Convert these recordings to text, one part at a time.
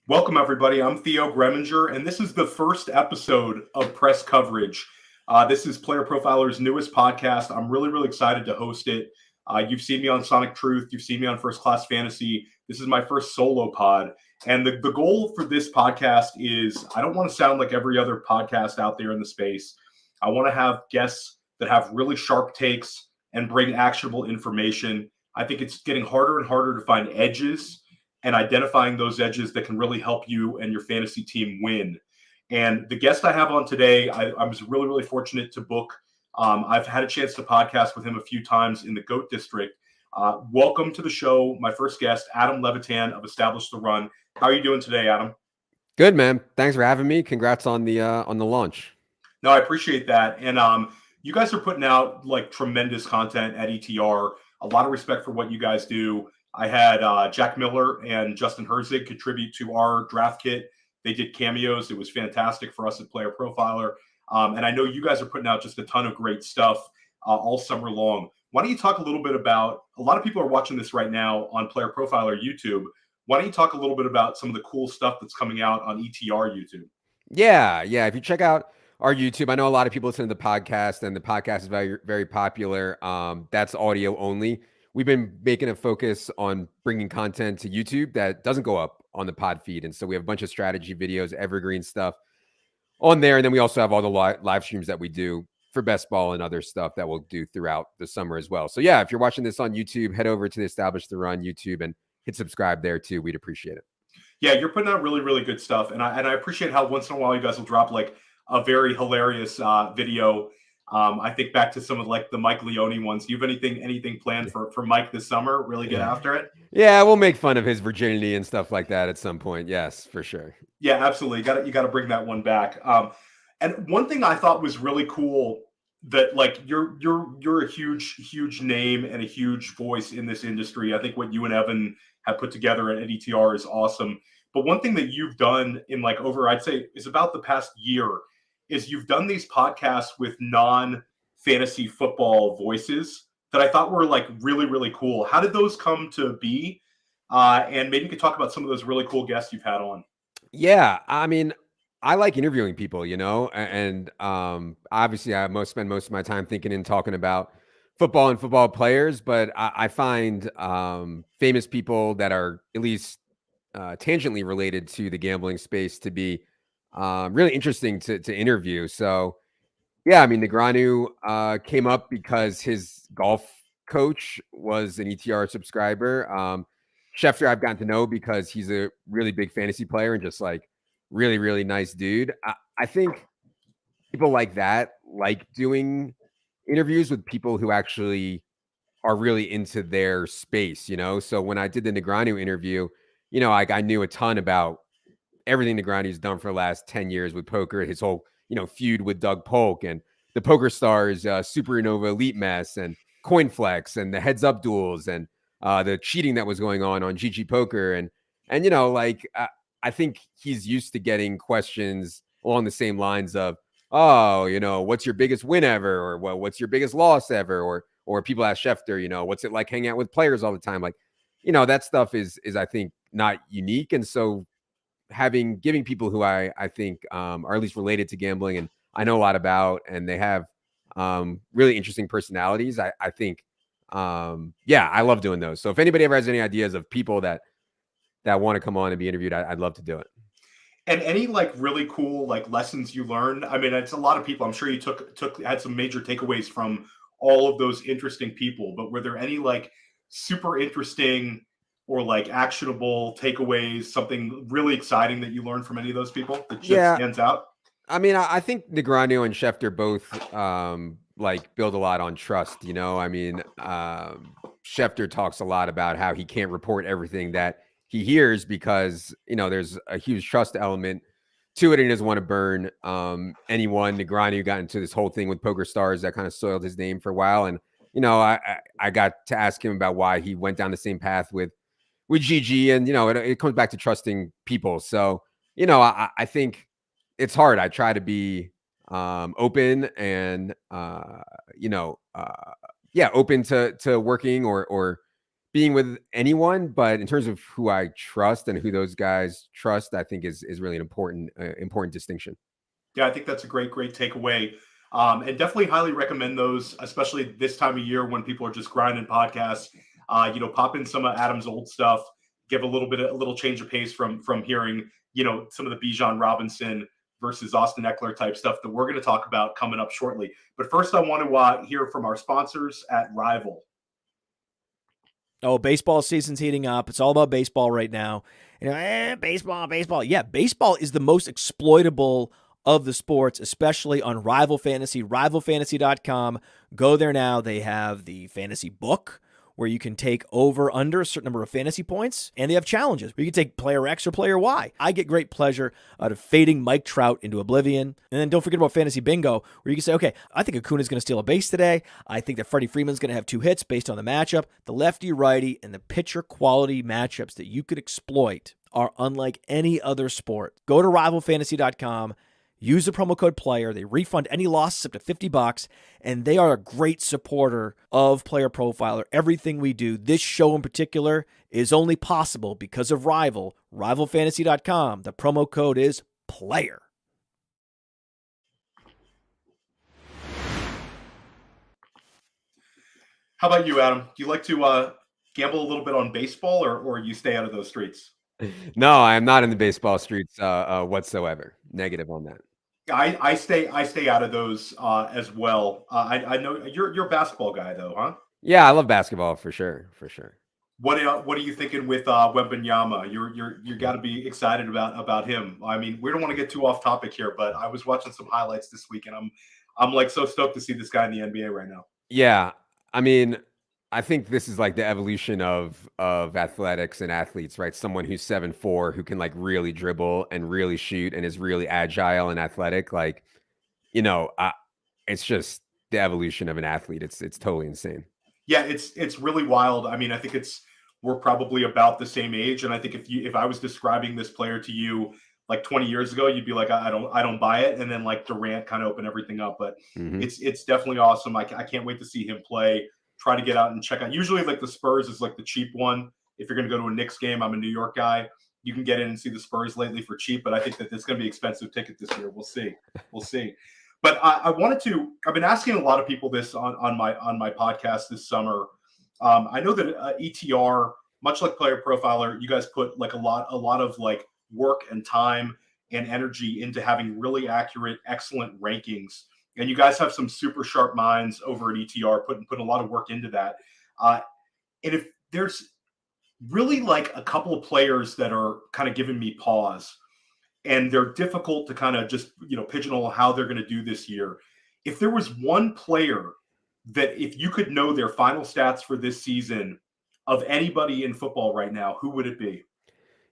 Welcome, everybody. I'm Theo Gremminger, and this is the first episode of Press Coverage. This is Player Profiler's newest podcast. I'm really excited to host it. You've seen me on Sonic Truth. You've seen me on First Class Fantasy. This is my first solo pod. And the goal for this podcast is I don't want to sound like every other podcast out there in the space. I want to have guests that have really sharp takes and bring actionable information. I think it's getting harder and harder to find edges and identifying those edges that can really help you and your fantasy team win. And the guest I have on today, I was really fortunate to book. I've had a chance to podcast with him a few times in the GOAT District. Welcome to the show, my first guest, Adam Levitan of Establish the Run. How are you doing today, Adam? Good, man. Thanks for having me. Congrats on the launch. No, I appreciate that. And you guys are putting out like tremendous content at ETR. A lot of respect for what you guys do. I had Jack Miller and Justin Herzig contribute to our draft kit. They did cameos. It was fantastic for us at Player Profiler. And I know you guys are putting out just a ton of great stuff all summer long. Why don't you talk a little bit about, a lot of people are watching this right now on Player Profiler YouTube. Why don't you talk a little bit about some of the cool stuff that's coming out on ETR YouTube? Yeah. If you check out our YouTube, I know a lot of people listen to the podcast, and the podcast is very popular. That's audio only. We've been making a focus on bringing content to YouTube that doesn't go up on the pod feed. And so we have a bunch of strategy videos, evergreen stuff on there. And then we also have all the live streams that we do for best ball and other stuff that we'll do throughout the summer as well. So yeah, if you're watching this on YouTube, head over to the Establish the Run YouTube and hit subscribe there too. We'd appreciate it. Yeah, you're putting out really good stuff. And I appreciate how once in a while you guys will drop like a very hilarious video. I think back to some of like the Mike Leone ones. Do you have anything planned for Mike this summer? Really get after it? Yeah, we'll make fun of his virginity and stuff like that at some point. Yes, for sure. Yeah, absolutely. You got to bring that one back. And one thing I thought was really cool that like you're a huge name and a huge voice in this industry. I think what you and Evan have put together at ETR is awesome. But one thing that you've done in like over, I'd say, is about the past year, is you've done these podcasts with non-fantasy football voices that I thought were like really cool. How did those come to be? And maybe you could talk about some of those really cool guests you've had on. Yeah, I mean, I like interviewing people, you know, and obviously I spend most of my time thinking and talking about football and football players, but I find famous people that are at least tangentially related to the gambling space to be really interesting to interview. So yeah, I mean, Negreanu came up because his golf coach was an ETR subscriber. Schefter I've gotten to know because he's a really big fantasy player and just like really nice dude. I think people like that like doing interviews with people who actually are really into their space, you know? So when I did the Negreanu interview, you know, like I knew a ton about everything Negreanu's done for the last 10 years with poker, his whole, you know, feud with Doug Polk and the Poker Stars Supernova Elite mess and Coinflex and the heads up duels and the cheating that was going on GG Poker. And you know, like, I think he's used to getting questions along the same lines of, oh, you know, what's your biggest win ever? Or well, what's your biggest loss ever? Or people ask Schefter, you know, what's it like hanging out with players all the time? Like, you know, that stuff is I think not unique. And so giving people who I think are at least related to gambling and I know a lot about, and they have really interesting personalities. I think, I love doing those. So if anybody ever has any ideas of people that want to come on and be interviewed, I'd love to do it. And any like really cool like lessons you learned? I mean, it's a lot of people. I'm sure you had some major takeaways from all of those interesting people. But were there any like super interesting or like actionable takeaways, something really exciting that you learned from any of those people that just stands out? I mean, I think Negreanu and Schefter both like build a lot on trust, you know? I mean, Schefter talks a lot about how he can't report everything that he hears because, you know, there's a huge trust element to it and he doesn't want to burn anyone. Negreanu got into this whole thing with Poker Stars that kind of soiled his name for a while. And, you know, I got to ask him about why he went down the same path with GG. And, you know, it comes back to trusting people. So, you know, I think it's hard. I try to be open and open to working or being with anyone. But in terms of who I trust and who those guys trust, I think is really an important distinction. Yeah, I think that's a great takeaway. And definitely highly recommend those, especially this time of year when people are just grinding podcasts. Pop in some of Adam's old stuff, give a little change of pace from hearing, some of the Bijan Robinson versus Austin Ekeler type stuff that we're going to talk about coming up shortly. But first, I want to hear from our sponsors at Rival. Oh, baseball season's heating up. It's all about baseball right now. Baseball. Yeah, baseball is the most exploitable of the sports, especially on Rival Fantasy, rivalfantasy.com. Go there now. They have the fantasy book where you can take over under a certain number of fantasy points, and they have challenges where you can take player X or player Y. I get great pleasure out of fading Mike Trout into oblivion. And then don't forget about fantasy bingo, where you can say, okay, I think Acuna's going to steal a base today. I think that Freddie Freeman's going to have 2 hits based on the matchup. The lefty-righty and the pitcher quality matchups that you could exploit are unlike any other sport. Go to rivalfantasy.com. Use the promo code PLAYER. They refund any losses up to $50, and they are a great supporter of Player Profiler. Everything we do, this show in particular, is only possible because of Rival. Rivalfantasy.com. The promo code is PLAYER. How about you, Adam? Do you like to gamble a little bit on baseball, or you stay out of those streets? No, I am not in the baseball streets whatsoever. Negative on that. I stay out of those as well. I know you're a basketball guy though, huh? Yeah, I love basketball for sure. What are you thinking with Wembanyama? You got to be excited about him. I mean, we don't want to get too off topic here, but I was watching some highlights this week, and I'm like so stoked to see this guy in the NBA right now. Yeah, I mean, I think this is like the evolution of athletics and athletes, right? Someone who's 7'4", who can like really dribble and really shoot and is really agile and athletic. Like, it's just the evolution of an athlete. It's totally insane. Yeah, it's really wild. I mean, I think we're probably about the same age, and I think if I was describing this player to you like 20 years ago, you'd be like, I don't buy it, and then like Durant kind of opened everything up. But it's definitely awesome. I can't wait to see him play. Try to get out and check out. Usually, like the Spurs is like the cheap one. If you're going to go to a Knicks game, I'm a New York guy. You can get in and see the Spurs lately for cheap, but I think that it's going to be an expensive ticket this year. We'll see. But I've been asking a lot of people this on my podcast this summer. I know that ETR, much like Player Profiler, you guys put like a lot of like work and time and energy into having really accurate, excellent rankings. And you guys have some super sharp minds over at ETR, putting a lot of work into that. And if there's really like a couple of players that are kind of giving me pause, and they're difficult to kind of just, pigeonhole how they're going to do this year. If there was one player that if you could know their final stats for this season of anybody in football right now, who would it be?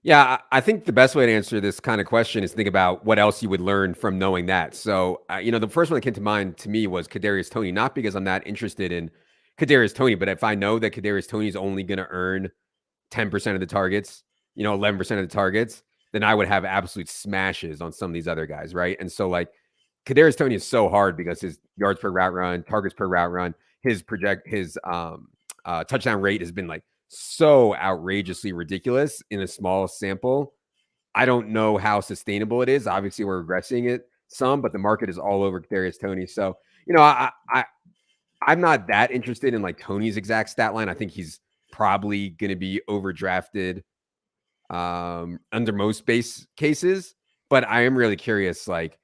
Yeah, I think the best way to answer this kind of question is think about what else you would learn from knowing that. So, the first one that came to mind to me was Kadarius Toney, not because I'm not interested in Kadarius Toney, but if I know that Kadarius Toney is only going to earn 10% of the targets, 11% of the targets, then I would have absolute smashes on some of these other guys, right? And so, like, Kadarius Toney is so hard because his yards per route run, targets per route run, his touchdown rate has been like so outrageously ridiculous in a small sample. I don't know how sustainable it is. Obviously, we're regressing it some, but the market is all over Kadarius Toney. So, I'm not that interested in like Toney's exact stat line. I think he's probably going to be overdrafted under most base cases, but I am really curious, like,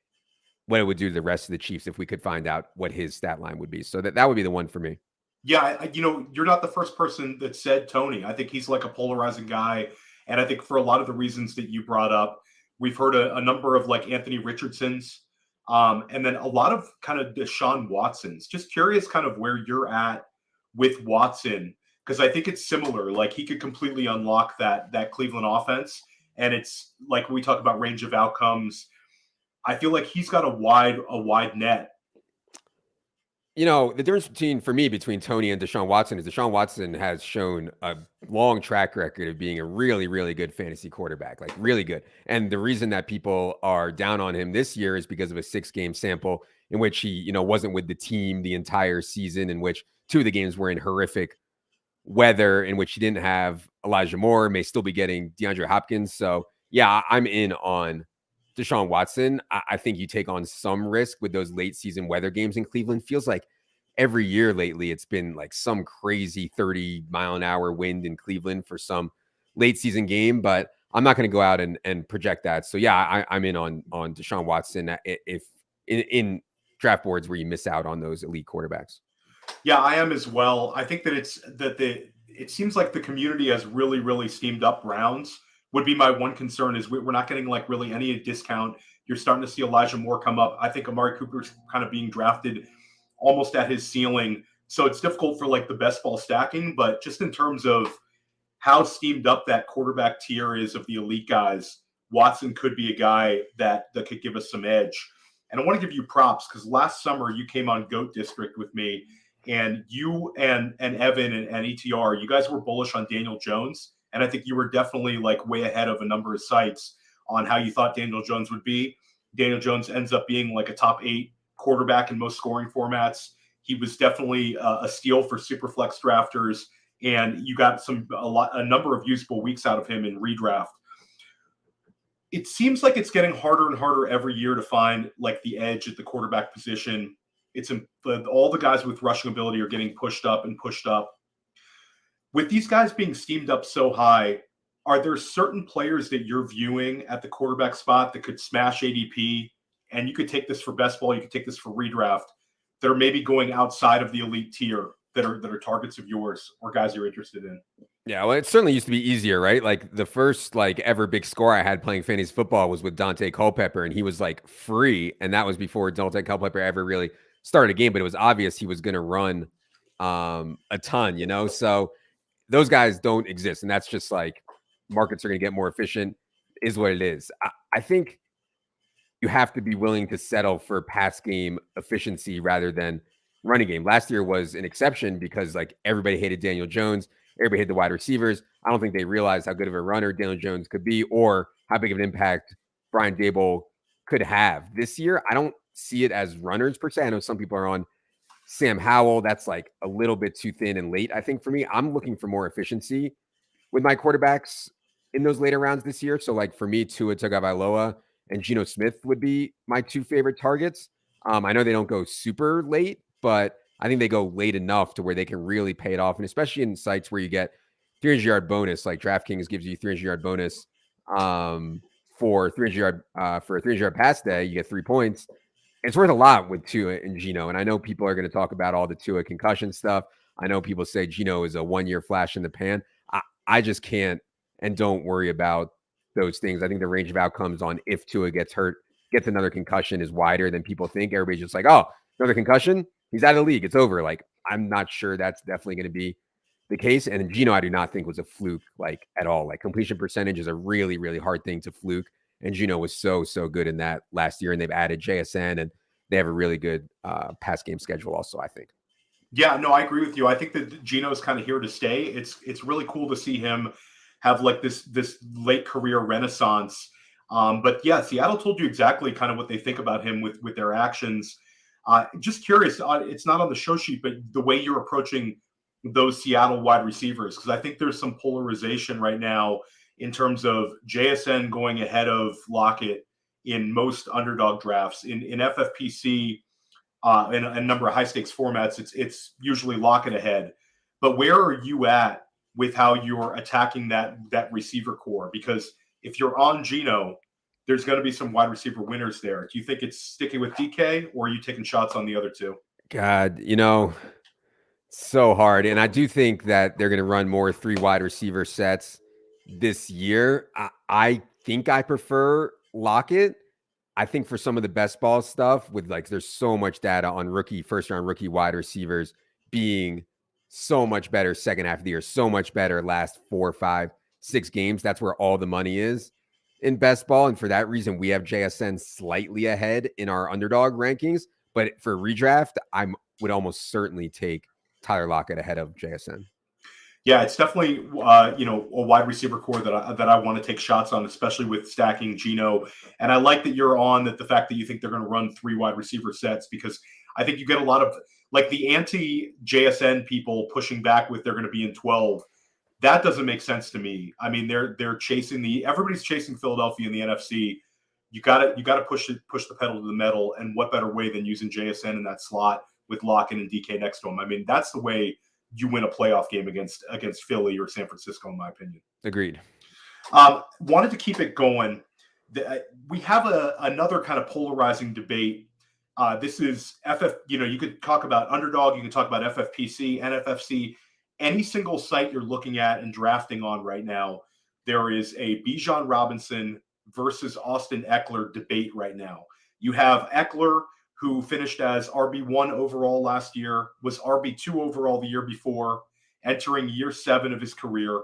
what it would do to the rest of the Chiefs if we could find out what his stat line would be. So that would be the one for me. Yeah, you're not the first person that said Toney. I think he's like a polarizing guy. And I think for a lot of the reasons that you brought up, we've heard a number of like Anthony Richardsons, and then a lot of kind of Deshaun Watsons. Just curious kind of where you're at with Watson, because I think it's similar. Like he could completely unlock that Cleveland offense. And it's like we talk about range of outcomes. I feel like he's got a wide net. The difference between Tony and Deshaun Watson is Deshaun Watson has shown a long track record of being a really, really good fantasy quarterback, like really good. And the reason that people are down on him this year is because of a 6-game sample in which he, wasn't with the team the entire season, in which 2 of the games were in horrific weather, in which he didn't have Elijah Moore, may still be getting DeAndre Hopkins. So yeah, I'm in on Deshaun Watson. I think you take on some risk with those late season weather games in Cleveland. Feels like every year lately, it's been like some crazy 30-mile-an-hour wind in Cleveland for some late season game, but I'm not going to go out and project that. So yeah, I'm in on Deshaun Watson if in draft boards where you miss out on those elite quarterbacks. Yeah, I am as well. I think that it seems like the community has really, really steamed up Browns. Would be my one concern is we're not getting like really any discount. You're starting to see Elijah Moore come up. I think Amari Cooper's kind of being drafted almost at his ceiling. So it's difficult for like the best ball stacking, but just in terms of how steamed up that quarterback tier is of the elite guys, Watson could be a guy that could give us some edge. And I want to give you props because last summer you came on GOAT District with me, and you and Evan and ETR, you guys were bullish on Daniel Jones. And I think you were definitely like way ahead of a number of sites on how you thought Daniel Jones would be. Daniel Jones ends up being like a top 8 quarterback in most scoring formats. He was definitely a steal for Superflex drafters, and you got a number of useful weeks out of him in redraft. It seems like it's getting harder and harder every year to find like the edge at the quarterback position. All the guys with rushing ability are getting pushed up and pushed up. With these guys being steamed up so high, are there certain players that you're viewing at the quarterback spot that could smash ADP? And you could take this for best ball, you could take this for redraft, that are maybe going outside of the elite tier that are targets of yours or guys you're interested in? Yeah, well, it certainly used to be easier, right? Like the first ever big score I had playing fantasy football was with Dante Culpepper, and he was like free, and that was before Dante Culpepper ever really started a game, but it was obvious he was going to run a ton, So those guys don't exist, and that's just like markets are going to get more efficient, is what it is. I think you have to be willing to settle for pass game efficiency rather than running game. Last year was an exception because like everybody hated Daniel Jones. Everybody hated the wide receivers. I don't think they realized how good of a runner Daniel Jones could be or how big of an impact Brian Daboll could have. This year, I don't see it as runners per se. I know some people are on Sam Howell. That's like a little bit too thin and late. I think for me, I'm looking for more efficiency with my quarterbacks in those later rounds this year. So like for me, Tua Tagovailoa and Geno Smith would be my 2 favorite targets. I know they don't go super late, but I think they go late enough to where they can really pay it off. And especially in sites where you get 300-yard bonus, like DraftKings gives you 300-yard bonus for 300-yard pass day, you get 3 points. It's worth a lot with Tua and Geno. And I know people are going to talk about all the Tua concussion stuff. I know people say Geno is a 1-year flash in the pan. I just can't and don't worry about those things. I think the range of outcomes on if Tua gets hurt, gets another concussion is wider than people think. Everybody's just like, oh, another concussion? He's out of the league. It's over. Like, I'm not sure that's definitely going to be the case. And Geno, I do not think was a fluke like at all. Like completion percentage is a really, really hard thing to fluke. And Geno was so good in that last year. And they've added JSN and they have a really good pass game schedule also, I think. Yeah, no, I agree with you. I think that Geno's kind of here to stay. It's really cool to see him have like this late career renaissance. But yeah, Seattle told you exactly kind of what they think about him with their actions. Just curious, it's not on the show sheet, but the way you're approaching those Seattle wide receivers, because I think there's some polarization right now in terms of JSN going ahead of Lockett in most underdog drafts. In FFPC, in a number of high stakes formats, it's usually Lockett ahead. But where are you at with how you're attacking that receiver core? Because if you're on Geno, there's going to be some wide receiver winners there. Do you think it's sticking with DK or are you taking shots on the other two? God, so hard. And I do think that they're going to run more 3 wide receiver sets this year. I think I prefer Lockett. I think for some of the best ball stuff with like, there's so much data on first round rookie wide receivers being so much better second half of the year, so much better last 4, 5, 6 games. That's where all the money is in best ball. And for that reason, we have JSN slightly ahead in our underdog rankings. But for redraft, I'm would almost certainly take Tyler Lockett ahead of JSN. Yeah, it's definitely a wide receiver core that I want to take shots on, especially with stacking Geno. And I like that you're on the fact that you think they're going to run 3 wide receiver sets, because I think you get a lot of like the anti-JSN people pushing back with they're going to be in 12. That doesn't make sense to me. I mean, they're chasing everybody's chasing Philadelphia in the NFC. You got to push the pedal to the metal, and what better way than using JSN in that slot with Lockett and DK next to him? I mean, that's the way you win a playoff game against Philly or San Francisco, in my opinion. Agreed. Wanted to keep it going. We have another kind of polarizing debate. This is FF. You could talk about Underdog. You can talk about FFPC, NFFC. Any single site you're looking at and drafting on right now, there is a Bijan Robinson versus Austin Ekeler debate right now. You have Ekeler, who finished as RB1 overall last year, was RB2 overall the year before, entering year 7 of his career.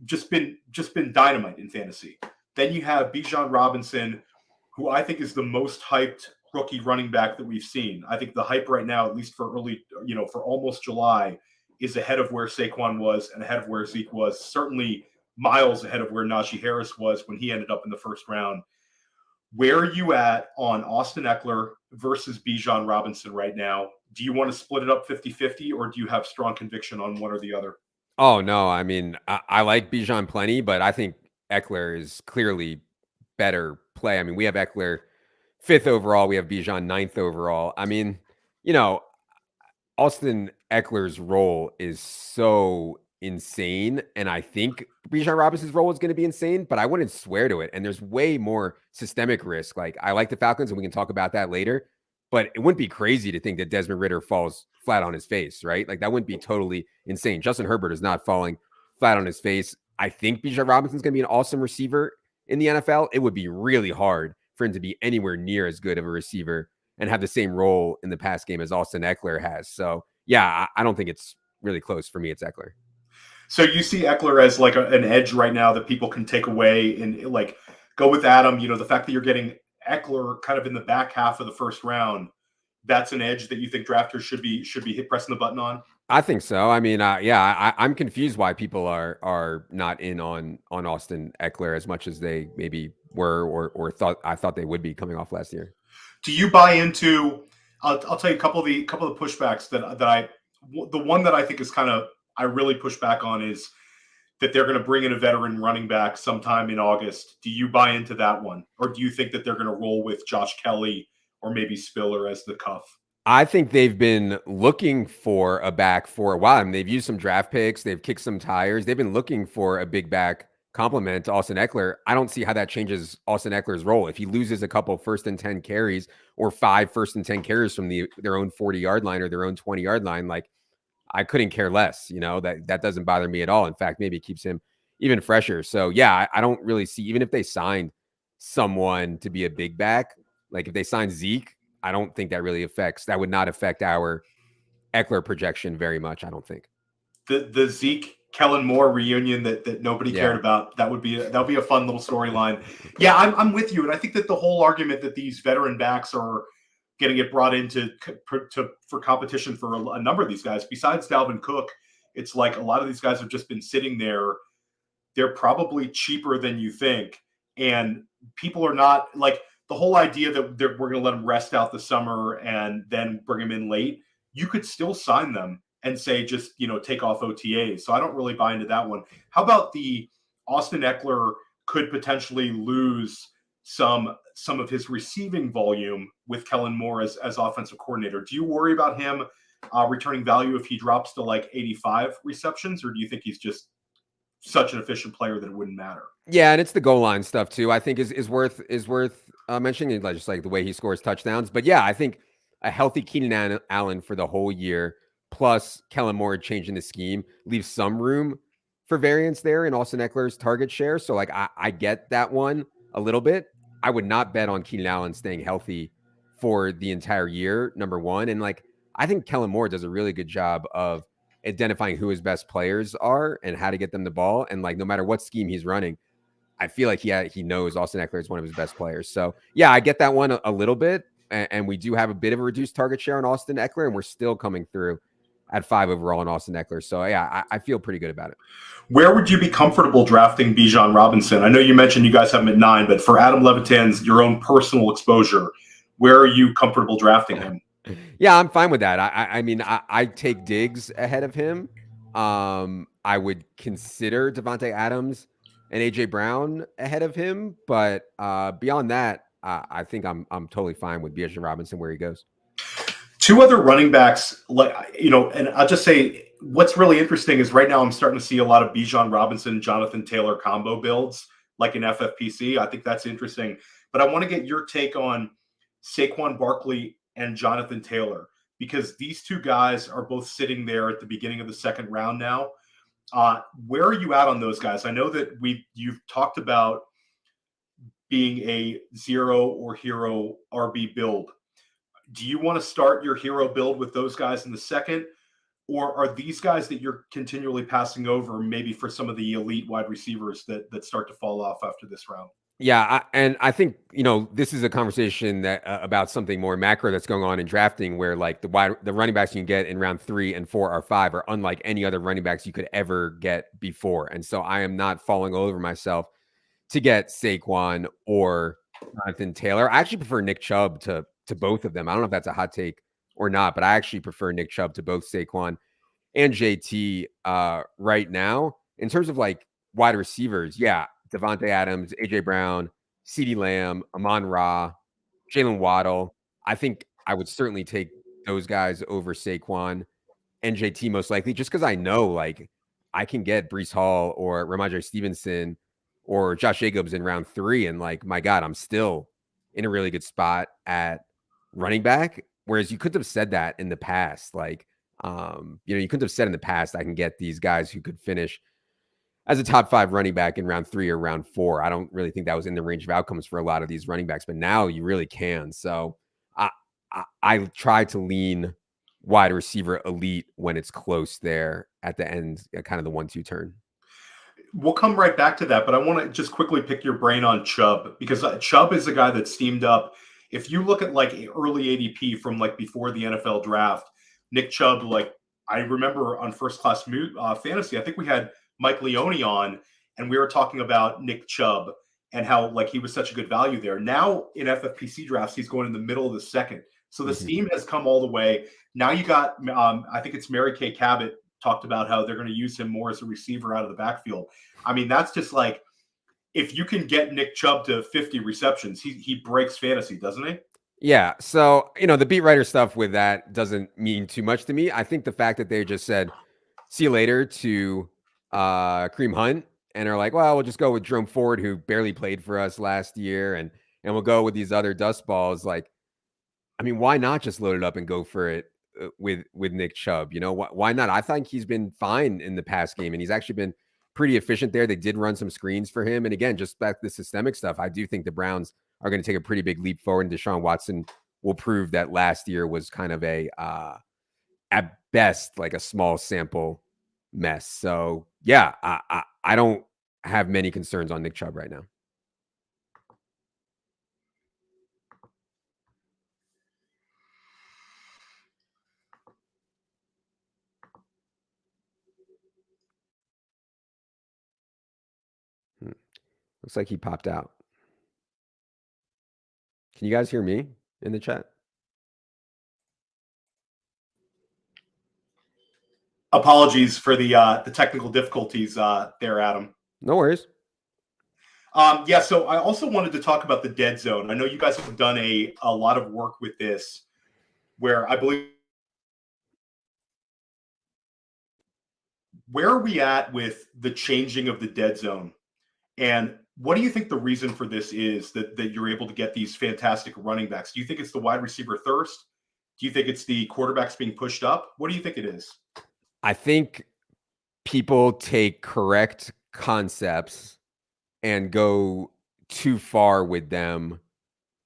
Just been dynamite in fantasy. Then you have Bijan Robinson, who I think is the most hyped rookie running back that we've seen. I think the hype right now, at least for for almost July, is ahead of where Saquon was and ahead of where Zeke was, certainly miles ahead of where Najee Harris was when he ended up in the first round. Where are you at on Austin Ekeler versus Bijan Robinson right now? Do you want to split it up 50-50, or do you have strong conviction on one or the other? Oh, no. I mean, I like Bijan plenty, but I think Ekeler is clearly better play. I mean, we have Ekeler 5th overall. We have Bijan 9th overall. I mean, Austin Eckler's role is so insane, and I think Bijan Robinson's role is going to be insane, but I wouldn't swear to it. And there's way more systemic risk. Like, I like the Falcons, and we can talk about that later, but it wouldn't be crazy to think that Desmond Ridder falls flat on his face, right? Like, that wouldn't be totally insane. Justin Herbert is not falling flat on his face. I think Bijan Robinson's going to be an awesome receiver in the NFL. It would be really hard for him to be anywhere near as good of a receiver and have the same role in the pass game as Austin Ekeler has. So, yeah, I don't think it's really close. For me, it's Ekeler. So you see Ekeler as like an edge right now that people can take away and like go with Adam. The fact that you're getting Ekeler kind of in the back half of the first round, that's an edge that you think drafters should be pressing the button on. I think so. I mean, I'm confused why people are not in on Austin Ekeler as much as they maybe were or thought. I thought they would be coming off last year. Do you buy into? I'll tell you a couple of the pushbacks the one that I think is kind of I really push back on is that they're going to bring in a veteran running back sometime in August. Do you buy into that one, or do you think that they're going to roll with Josh Kelly or maybe Spiller as the cuff? I think they've been looking for a back for a while. I mean, they've used some draft picks. They've kicked some tires. They've been looking for a big back complement to Austin Ekeler. I don't see how that changes Austin Eckler's role. If he loses a couple 1st and 10 carries or 5 1st and 10 carries from their own 40-yard line or their own 20-yard line, like, I couldn't care less. That doesn't bother me at all. In fact, maybe it keeps him even fresher. So, yeah, I don't really see, even if they signed someone to be a big back, like if they signed Zeke, I don't think that would not affect our Ekeler projection very much, I don't think. The Zeke Kellen Moore reunion that nobody cared about, that would be a fun little storyline. Yeah, I'm with you, and I think that the whole argument that these veteran backs are going to get brought into for competition for a number of these guys, besides Dalvin Cook, it's like a lot of these guys have just been sitting there. They're probably cheaper than you think, and people are not like the whole idea that we're going to let them rest out the summer and then bring them in late. You could still sign them and say just take off OTAs. So I don't really buy into that one. How about the Austin Ekeler could potentially lose some of his receiving volume with Kellen Moore as offensive coordinator? Do you worry about him returning value if he drops to like 85 receptions, or do you think he's just such an efficient player that it wouldn't matter? Yeah, and it's the goal line stuff too. I think is worth mentioning, just like the way he scores touchdowns. But yeah, I think a healthy Keenan Allen for the whole year, plus Kellen Moore changing the scheme, leaves some room for variance there in Austin Eckler's target share. So like I get that one a little bit. I would not bet on Keenan Allen staying healthy for the entire year, number one. And like, I think Kellen Moore does a really good job of identifying who his best players are and how to get them the ball. And like, no matter what scheme he's running, I feel like he knows Austin Ekeler is one of his best players. So yeah, I get that one a little bit. And we do have a bit of a reduced target share on Austin Ekeler, and we're still coming through at 5 overall on Austin Ekeler. So yeah, I feel pretty good about it. Where would you be comfortable drafting Bijan Robinson? I know you mentioned you guys have him at 9, but for Adam Levitan's, your own personal exposure, where are you comfortable drafting him? Yeah, I'm fine with that. I mean, I take Diggs ahead of him. I would consider Devontae Adams and AJ Brown ahead of him, but beyond that, I think I'm totally fine with Bijan Robinson where he goes. 2 other running backs, and I'll just say what's really interesting is right now I'm starting to see a lot of Bijan Robinson, Jonathan Taylor combo builds like in FFPC. I think that's interesting, but I want to get your take on Saquon Barkley and Jonathan Taylor, because these 2 guys are both sitting there at the beginning of the second round now. Where are you at on those guys? I know that you've talked about being a 0 or hero RB build. Do you want to start your hero build with those guys in the second, or are these guys that you're continually passing over maybe for some of the elite wide receivers that start to fall off after this round? Yeah, and I think, this is a conversation that about something more macro that's going on in drafting, where like the running backs you can get in round 3 and 4 or 5 are unlike any other running backs you could ever get before. And so I am not falling all over myself to get Saquon or Jonathan Taylor. I actually prefer Nick Chubb to both of them. I don't know if that's a hot take or not, but I actually prefer Nick Chubb to both Saquon and JT right now. In terms of like wide receivers, yeah, Devontae Adams, AJ Brown, CeeDee Lamb, Amon-Ra, Jalen Waddle. I think I would certainly take those guys over Saquon and JT most likely, just because I know like I can get Breece Hall or Rhamondre Stevenson or Josh Jacobs in round 3, and like, my God, I'm still in a really good spot at running back. Whereas you couldn't have said that in the past. Like, you couldn't have said in the past, I can get these guys who could finish as a top 5 running back in round 3 or round 4. I don't really think that was in the range of outcomes for a lot of these running backs, but now you really can. So I try to lean wide receiver elite when it's close there at the end, kind of the 1-2 turn. We'll come right back to that, but I want to just quickly pick your brain on Chubb, because Chubb is a guy that steamed up. If you look at like early ADP from like before the NFL draft, Nick Chubb, like I remember on First Class Fantasy, I think we had Mike Leone on, and we were talking about Nick Chubb and how like he was such a good value there. Now in FFPC drafts, he's going in the middle of the second. So the steam has come all the way. Now you got, I think it's Mary Kay Cabot talked about how they're going to use him more as a receiver out of the backfield. I mean, that's just like, if you can get Nick Chubb to 50 receptions, he breaks fantasy, doesn't he? Yeah. So, the beat writer stuff with that doesn't mean too much to me. I think the fact that they just said, see you later to Kareem Hunt, and are like, well, we'll just go with Jerome Ford, who barely played for us last year, and we'll go with these other dust balls. Like, I mean, why not just load it up and go for it with Nick Chubb? Why not? I think he's been fine in the past game, and he's actually been pretty efficient there. They did run some screens for him. And again, just back to the systemic stuff, I do think the Browns are going to take a pretty big leap forward, and Deshaun Watson will prove that last year was kind of a, at best, like a small sample mess. So yeah, I don't have many concerns on Nick Chubb right now. Looks like he popped out. Can you guys hear me in the chat? Apologies for the technical difficulties there, Adam. No worries. Yeah, so I also wanted to talk about the dead zone. I know you guys have done a lot of work with this, where I believe, where are we at with the changing of the dead zone? And what do you think the reason for this is, that you're able to get these fantastic running backs? Do you think it's the wide receiver thirst? Do you think it's the quarterbacks being pushed up? What do you think it is? I think people take correct concepts and go too far with them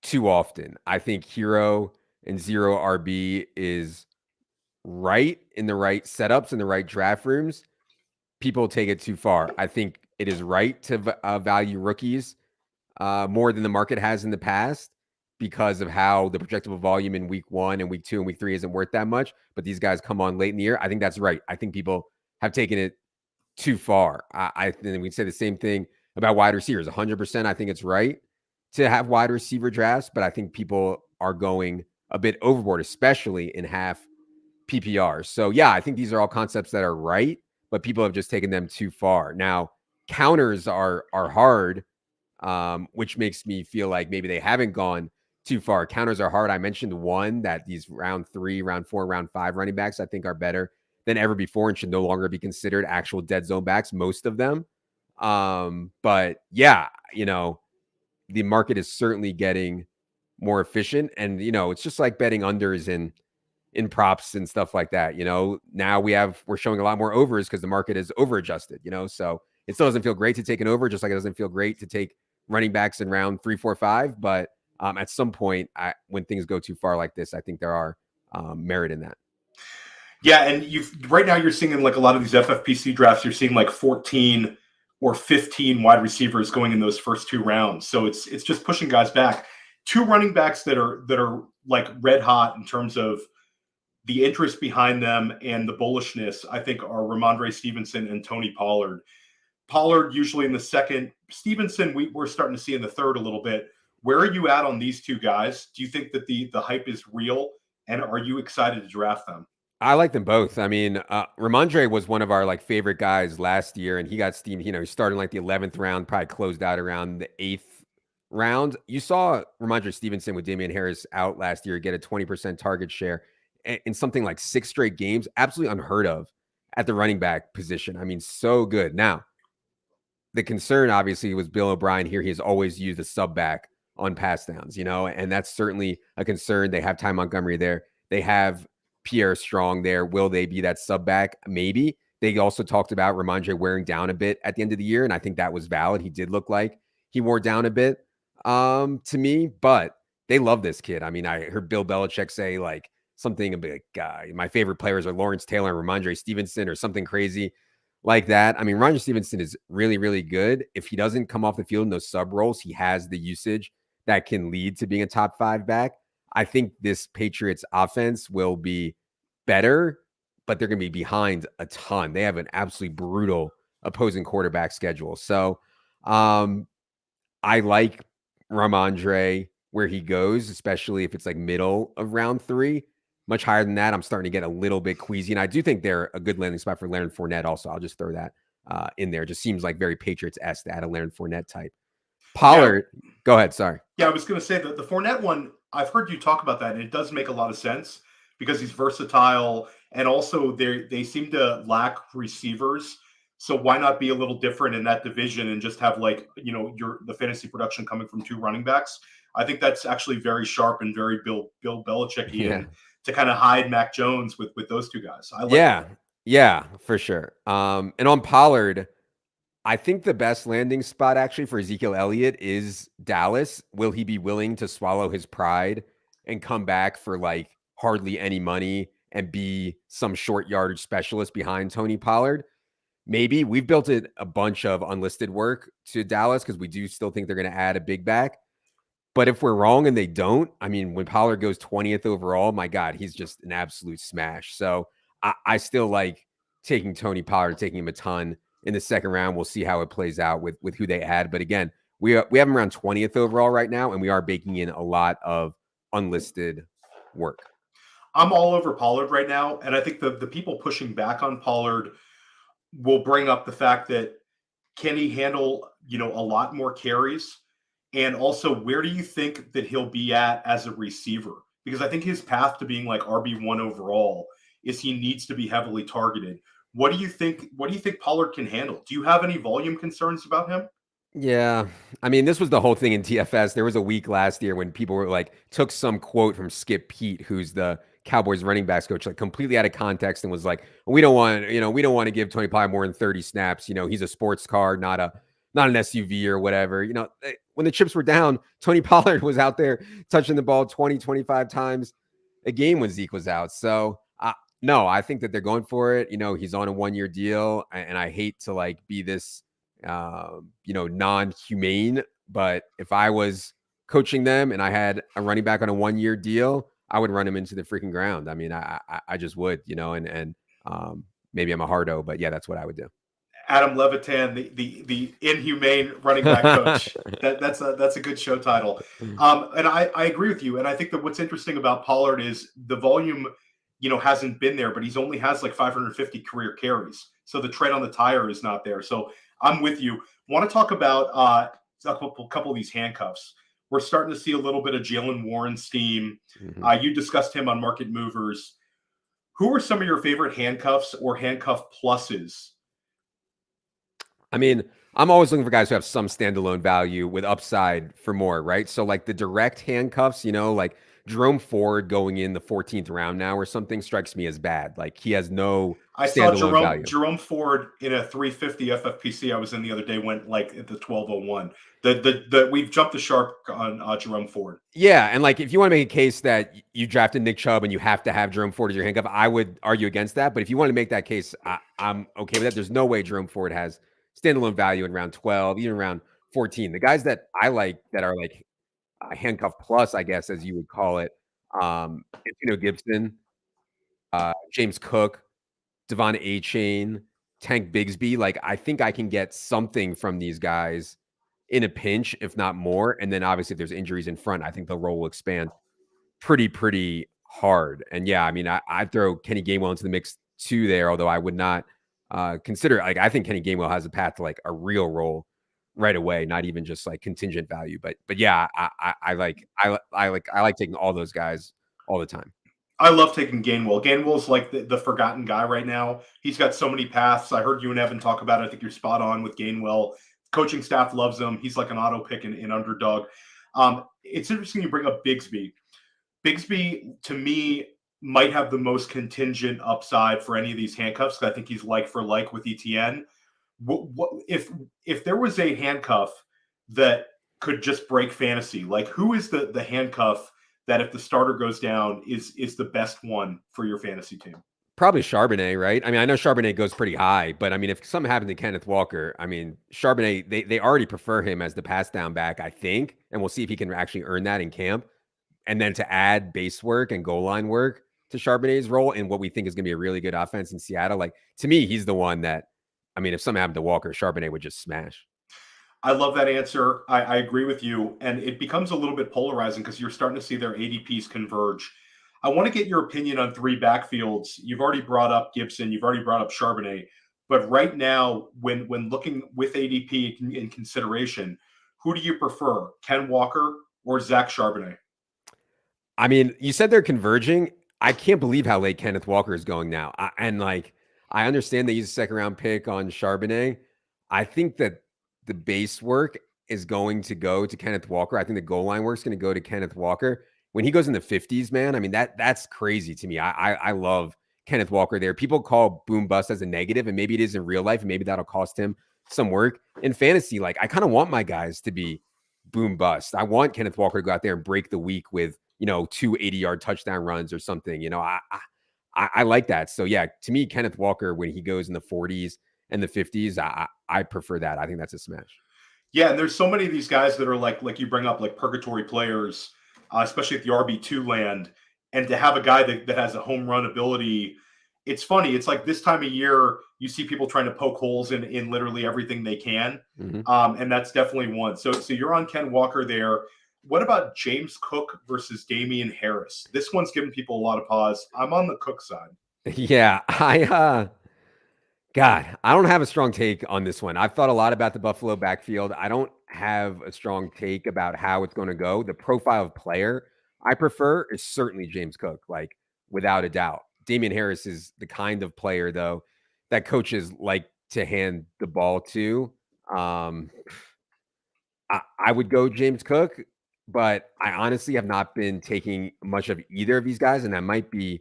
too often. I think hero and zero RB is right in the right setups in the right draft rooms. People take it too far. I think it is right to value rookies more than the market has in the past. because of how the projectable volume in week 1 and week 2 and week 3 isn't worth that much, but these guys come on late in the year. I think that's right. I think people have taken it too far. I think we'd say the same thing about wide receivers. 100%. I think it's right to have wide receiver drafts, but I think people are going a bit overboard, especially in half PPR. So yeah, I think these are all concepts that are right, but people have just taken them too far. Now, counters are hard, which makes me feel like maybe they haven't gone too far. Counters are hard. I mentioned one that these round 3, round 4, round 5 running backs I think are better than ever before and should no longer be considered actual dead zone backs, most of them. But yeah, the market is certainly getting more efficient, and it's just like betting unders in props and stuff like that. Now we're showing a lot more overs because the market is over adjusted, so it still doesn't feel great to take an over, just like it doesn't feel great to take running backs in round 3, 4, 5. But at some point, when things go too far like this, I think there are merit in that. Yeah, and right now you're seeing in like a lot of these FFPC drafts, you're seeing like 14 or 15 wide receivers going in those first 2 rounds. So it's just pushing guys back. 2 running backs that are like red hot in terms of the interest behind them and the bullishness, I think, are Rhamondre Stevenson and Tony Pollard. Pollard usually in the second. Stevenson, we're starting to see in the third a little bit. Where are you at on these 2 guys? Do you think that the hype is real, and are you excited to draft them? I like them both. I mean, Rhamondre was one of our favorite guys last year, and he got steamed. He started in the 11th round, probably closed out around the 8th round. You saw Rhamondre Stevenson with Damien Harris out last year get a 20% target share in something like 6 straight games. Absolutely unheard of at the running back position. I mean, so good. Now, the concern obviously was Bill O'Brien here. He has always used a sub back on pass downs, and that's certainly a concern. They have Ty Montgomery there. They have Pierre Strong there. Will they be that sub back? Maybe. They also talked about Rhamondre wearing down a bit at the end of the year, and I think that was valid. He did look like he wore down a bit to me, but they love this kid. I mean, I heard Bill Belichick say something about my favorite players are Lawrence Taylor and Rhamondre Stevenson or something crazy like that. I mean, Rhamondre Stevenson is really, really good. If he doesn't come off the field in those sub roles, he has the usage that can lead to being a top 5 back. I think this Patriots offense will be better, but they're going to be behind a ton. They have an absolutely brutal opposing quarterback schedule. So I like Rhamondre where he goes, especially if it's middle of round 3. Much higher than that, I'm starting to get a little bit queasy. And I do think they're a good landing spot for Leonard Fournette also. I'll just throw that in there. It just seems like very Patriots-esque to add a Leonard Fournette type. Pollard, go ahead. Sorry. Yeah, I was going to say that the Fournette one, I've heard you talk about that, and it does make a lot of sense because he's versatile, and also they seem to lack receivers. So why not be a little different in that division and just have the fantasy production coming from 2 running backs? I think that's actually very sharp and very Bill Belichick-y to kind of hide Mac Jones with those 2 guys. I like that. Yeah, for sure. And on Pollard, I think the best landing spot actually for Ezekiel Elliott is Dallas. Will he be willing to swallow his pride and come back for hardly any money and be some short yardage specialist behind Tony Pollard? Maybe. We've built a bunch of unlisted work to Dallas because we do still think they're going to add a big back. But if we're wrong and they don't, I mean, when Pollard goes 20th overall, my God, he's just an absolute smash. So I still like taking Tony Pollard, taking him a ton in the second round. We'll see how it plays out with who they add. But again, we have him around 20th overall right now, and we are baking in a lot of unlisted work. I'm all over Pollard right now, and I think the people pushing back on Pollard will bring up the fact that can he handle a lot more carries, and also where do you think that he'll be at as a receiver? Because I think his path to being RB1 overall is he needs to be heavily targeted. What do you think Pollard can handle? Do you have any volume concerns about him? Yeah. I mean, this was the whole thing in TFS. There was a week last year when people were took some quote from Skip Pete, who's the Cowboys running backs coach, completely out of context, and was we don't want to give Tony Pollard more than 30 snaps. He's a sports car, not an SUV or whatever. When the chips were down, Tony Pollard was out there touching the ball 20, 25 times a game when Zeke was out. So no, I think that they're going for it. He's on a 1-year deal, and I hate to be this non-humane, but if I was coaching them and I had a running back on a 1-year deal, I would run him into the freaking ground. I mean, I just would, and maybe I'm a hardo, but yeah, that's what I would do. Adam Levitan, the inhumane running back coach. That's a good show title. And I agree with you. And I think that what's interesting about Pollard is the volume, hasn't been there, but he's only has like 550 career carries. So the tread on the tire is not there. So I'm with you. Want to talk about a couple of these handcuffs. We're starting to see a little bit of Jalen Warren steam. Mhm. You discussed him on Market Movers. Who are some of your favorite handcuffs or handcuff pluses? I mean, I'm always looking for guys who have some standalone value with upside for more, right? So like the direct handcuffs, like Jerome Ford going in the 14th round now or something strikes me as bad. Like he has no I saw standalone value. Jerome Ford in a 350 FFPC I was in the other day went like at the 1201. We've jumped the shark on Jerome Ford. Yeah, and like if you want to make a case that you drafted Nick Chubb and you have to have Jerome Ford as your handcuff, I would argue against that. But if you want to make that case, I'm okay with that. There's no way Jerome Ford has standalone value in round 12, even around 14. The guys that I like that are like handcuff plus, I guess, as you would call it, Gibson, James Cook, Devon A-Chain, Tank Bigsby. Like I think I can get something from these guys in a pinch, if not more. And then obviously if there's injuries in front, I think the role will expand pretty hard. And yeah, I mean, I'd throw Kenny Gainwell into the mix too there, although I would not consider, like, I think Kenny Gainwell has a path to like a real role right away, not even just like contingent value. But yeah, I like taking all those guys all the time. I love taking Gainwell. Gainwell's like the forgotten guy right now. He's got so many paths. I heard you and Evan talk about it. I think you're spot on with Gainwell. Coaching staff loves him. He's like an auto pick in Underdog. It's interesting you bring up Bigsby. Bigsby, to me, might have the most contingent upside for any of these handcuffs. I think he's like for like with ETN. If there was a handcuff that could just break fantasy, like who is the handcuff that if the starter goes down is the best one for your fantasy team? Probably Charbonnet, right? I mean, I know Charbonnet goes pretty high, but I mean, if something happened to Kenneth Walker, I mean, Charbonnet, they already prefer him as the pass down back, I think, and we'll see if he can actually earn that in camp. And then to add base work and goal line work to Charbonnet's role in what we think is going to be a really good offense in Seattle, like to me, he's the one that, I mean, if something happened to Walker, Charbonnet would just smash. I love that answer. I agree with you. And it becomes a little bit polarizing because you're starting to see their ADPs converge. I want to get your opinion on three backfields. You've already brought up Gibson. You've already brought up Charbonnet. But right now, when looking with ADP in consideration, who do you prefer, Ken Walker or Zach Charbonnet? I mean, you said they're converging. I can't believe how late Kenneth Walker is going now. I understand they use a second round pick on Charbonnet. I think that the base work is going to go to Kenneth Walker. I think the goal line work is going to go to Kenneth Walker. When he goes in the 50s, man, I mean, that's crazy to me. I love Kenneth Walker there. People call boom bust as a negative, and maybe it is in real life, and maybe that'll cost him some work. In fantasy, like I kind of want my guys to be boom bust. I want Kenneth Walker to go out there and break the week with, 2 80-yard touchdown runs or something. I like that. So yeah, to me, Kenneth Walker, when he goes in the 40s and the 50s, I prefer that. I think that's a smash. Yeah, and there's so many of these guys that are like you bring up, like purgatory players, especially at the RB2 land, and to have a guy that has a home run ability. It's funny. It's like this time of year, you see people trying to poke holes in literally everything they can, and that's definitely one. So you're on Ken Walker there. What about James Cook versus Damien Harris? This one's giving people a lot of pause. I'm on the Cook side. Yeah, I don't have a strong take on this one. I've thought a lot about the Buffalo backfield. I don't have a strong take about how it's going to go. The profile of player I prefer is certainly James Cook, like without a doubt. Damien Harris is the kind of player, though, that coaches like to hand the ball to. I would go James Cook, but I honestly have not been taking much of either of these guys, and that might be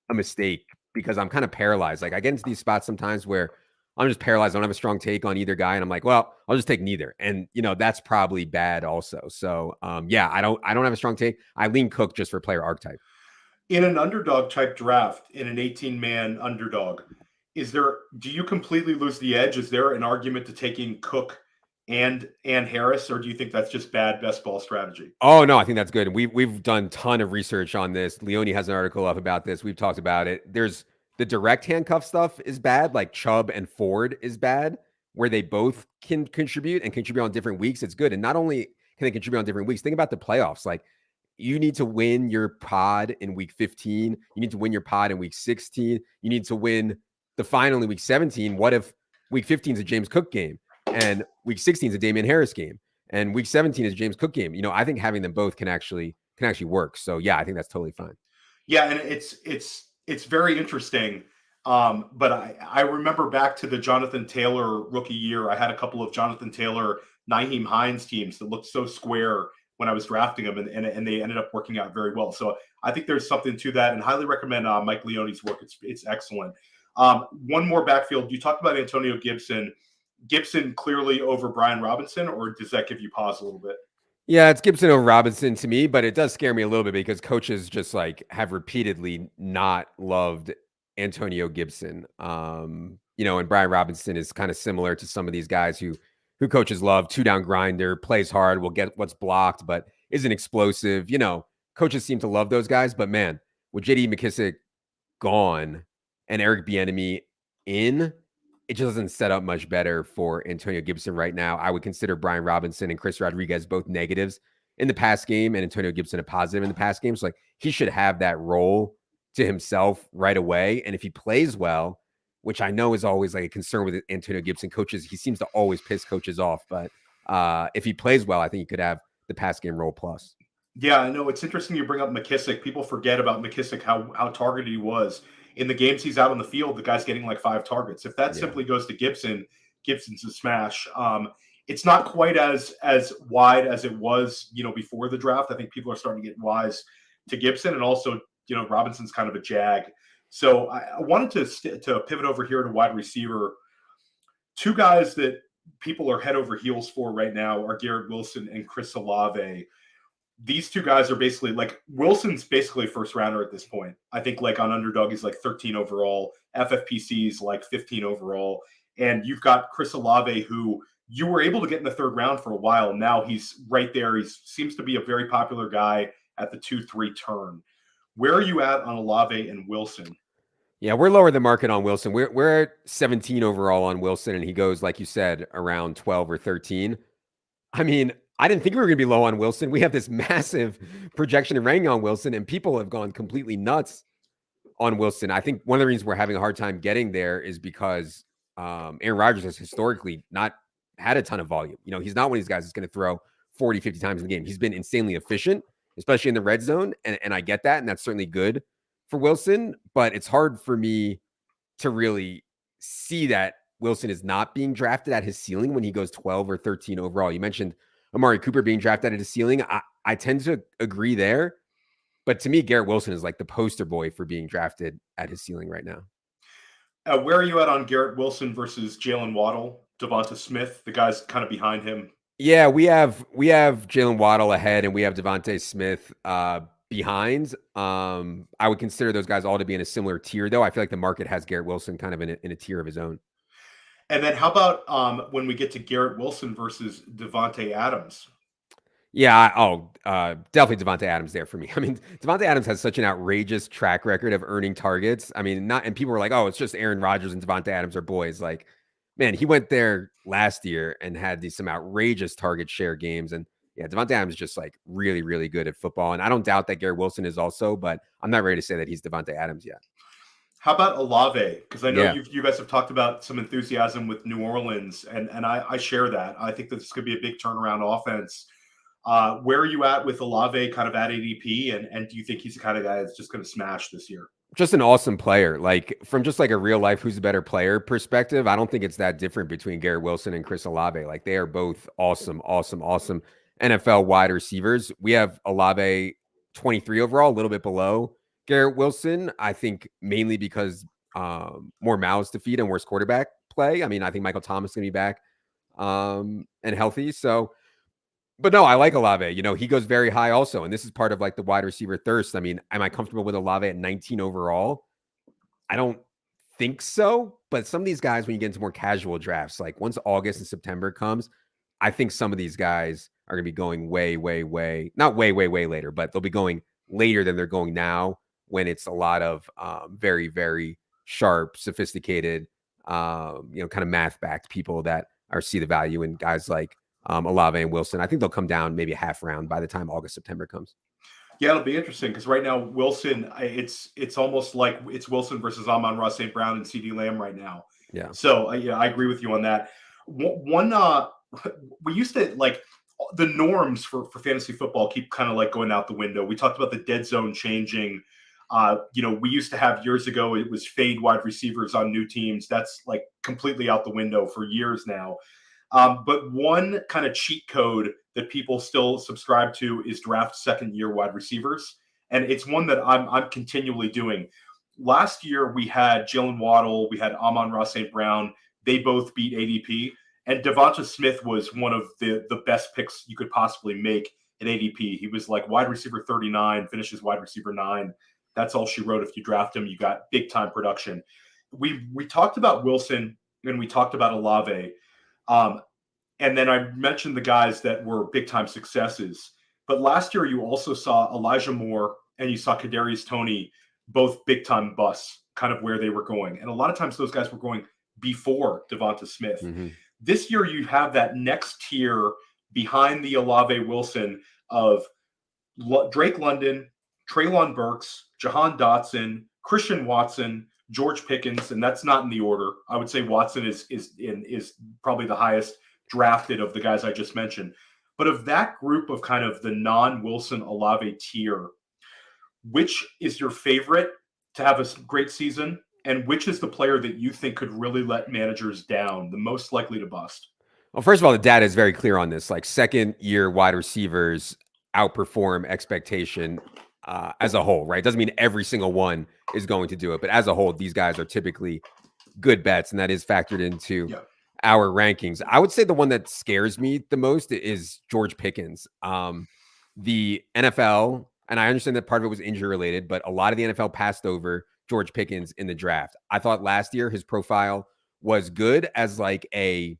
a mistake because I'm kind of paralyzed. Like I get into these spots sometimes where I'm just paralyzed. I don't have a strong take on either guy, and I'm like, well, I'll just take neither. And that's probably bad also. So yeah, I don't have a strong take. I lean Cook just for player archetype. In an underdog type draft, in an 18-man underdog, do you completely lose the edge? Is there an argument to taking Cook and Harris, or do you think that's just bad best ball strategy? Oh no, I think that's good. And we've done a ton of research on this. Leone has an article up about this. We've talked about it. There's the direct handcuff stuff is bad, like Chubb and Ford is bad, where they both can contribute and contribute on different weeks. It's good. And not only can they contribute on different weeks, think about the playoffs. Like you need to win your pod in week 15. You need to win your pod in week 16. You need to win the final in week 17. What if week 15 is a James Cook game and week 16 is a Damien Harris game? And week 17 is James Cook game. I think having them both can actually work. So yeah, I think that's totally fine. Yeah, and it's very interesting. But I remember back to the Jonathan Taylor rookie year. I had a couple of Jonathan Taylor, Nyheim Hines teams that looked so square when I was drafting them, and they ended up working out very well. So I think there's something to that, and highly recommend Mike Leone's work. It's excellent. One more backfield. You talked about Antonio Gibson. Gibson clearly over Brian Robinson, or does that give you pause a little bit? Yeah, it's Gibson over Robinson to me, but it does scare me a little bit because coaches just have repeatedly not loved Antonio Gibson. And Brian Robinson is kind of similar to some of these guys who coaches love. 2-down grinder, plays hard, will get what's blocked, but isn't explosive. Coaches seem to love those guys, but man, with JD McKissic gone and Eric Bieniemy in, it just doesn't set up much better for Antonio Gibson right now. I would consider Brian Robinson and Chris Rodriguez both negatives in the pass game and Antonio Gibson a positive in the pass game. So he should have that role to himself right away. And if he plays well, which I know is always a concern with Antonio Gibson coaches, he seems to always piss coaches off. But if he plays well, I think he could have the pass game role plus. Yeah, I know. It's interesting you bring up McKissic. People forget about McKissic, how targeted he was. In the games he's out on the field, the guy's getting 5 targets. If that simply goes to Gibson, Gibson's a smash. It's not quite as wide as it was, before the draft. I think people are starting to get wise to Gibson, and also, Robinson's kind of a jag. So I wanted to pivot over here to wide receiver. Two guys that people are head over heels for right now are Garrett Wilson and Chris Olave. These two guys are basically Wilson's basically first rounder at this point. I think on Underdog he's 13 overall, FFPC's 15 overall, and you've got Chris Olave, who you were able to get in the third round for a while. Now he's right there. He seems to be a very popular guy at the 2-3 turn. Where are you at on Olave and Wilson? Yeah, we're lower than market on Wilson. We're at 17 overall on Wilson, and he goes, like you said, around 12 or 13. I mean, I didn't think we were going to be low on Wilson. We have this massive projection and ranking on Wilson, and people have gone completely nuts on Wilson. I think one of the reasons we're having a hard time getting there is because Aaron Rodgers has historically not had a ton of volume. He's not one of these guys that's going to throw 40, 50 times in the game. He's been insanely efficient, especially in the red zone, and I get that, and that's certainly good for Wilson, but it's hard for me to really see that Wilson is not being drafted at his ceiling when he goes 12 or 13 overall. You mentioned Amari Cooper being drafted at his ceiling. I tend to agree there, but to me, Garrett Wilson is the poster boy for being drafted at his ceiling right now. Where are you at on Garrett Wilson versus Jalen Waddle, Devonta Smith, the guys kind of behind him? Yeah, we have Jalen Waddle ahead, and we have Devonta Smith behind. I would consider those guys all to be in a similar tier, though. I feel like the market has Garrett Wilson kind of in a tier of his own. And then how about when we get to Garrett Wilson versus Devontae Adams? Yeah, definitely Devontae Adams there for me. I mean, Devontae Adams has such an outrageous track record of earning targets. I mean, and people were like, oh, it's just Aaron Rodgers and Devontae Adams are boys. Man, he went there last year and had some outrageous target share games. And yeah, Devontae Adams is just really, really good at football. And I don't doubt that Garrett Wilson is also, but I'm not ready to say that he's Devontae Adams yet. How about Olave? Because I know you guys have talked about some enthusiasm with New Orleans, and I share that. I think that this could be a big turnaround offense. Where are you at with Olave kind of at ADP, and do you think he's the kind of guy that's just going to smash this year? Just an awesome player. From just a real life who's a better player perspective, I don't think it's that different between Garrett Wilson and Chris Olave. They are both awesome NFL wide receivers. We have Olave 23 overall, a little bit below Garrett Wilson, I think mainly because more mouths to feed and worse quarterback play. I mean, I think Michael Thomas is going to be back and healthy. So, but no, I like Olave. He goes very high also. And this is part of the wide receiver thirst. I mean, am I comfortable with Olave at 19 overall? I don't think so. But some of these guys, when you get into more casual drafts, once August and September comes, I think some of these guys are going to be going not way later, but they'll be going later than they're going now when it's a lot of very, very sharp, sophisticated, kind of math-backed people that see the value in guys like Olave and Wilson. I think they'll come down maybe a half round by the time August, September comes. Yeah, it'll be interesting because right now Wilson, it's almost like it's Wilson versus Amon-Ra St. Brown and CD Lamb right now. Yeah. So yeah, I agree with you on that. One, we used to like the norms for fantasy football keep kind of like going out the window. We talked about the dead zone changing. We used to have years ago, it was fade wide receivers on new teams. That's like completely out the window for years now. But one kind of cheat code that people still subscribe to is draft second-year wide receivers. And it's one that I'm continually doing. Last year, we had Jalen Waddle, we had Amon-Ra St. Brown. They both beat ADP. And Devonta Smith was one of the best picks you could possibly make at ADP. He was like wide receiver 39, finishes wide receiver 9. That's all she wrote. If you draft him, you got big-time production. We talked about Wilson and we talked about Olave. And then I mentioned the guys that were big-time successes. But last year, you also saw Elijah Moore and you saw Kadarius Toney, both big-time busts, kind of where they were going. And a lot of times those guys were going before Devonta Smith. Mm-hmm. This year, you have that next tier behind the Olave Wilson of Drake London, Treylon Burks, Jahan Dotson, Christian Watson, George Pickens, and that's not in the order. I would say Watson is probably the highest drafted of the guys I just mentioned. But of that group of kind of the non-Wilson Olave tier, which is your favorite to have a great season? And which is the player that you think could really let managers down, the most likely to bust? Well, first of all, the data is very clear on this. Like second-year wide receivers outperform expectation as a whole, right? Doesn't mean every single one is going to do it, but as a whole, these guys are typically good bets, and that is factored into our rankings. I would say the one that scares me the most is George Pickens. The NFL, and I understand that part of it was injury related, but a lot of the NFL passed over George Pickens in the draft. I thought last year his profile was good as like a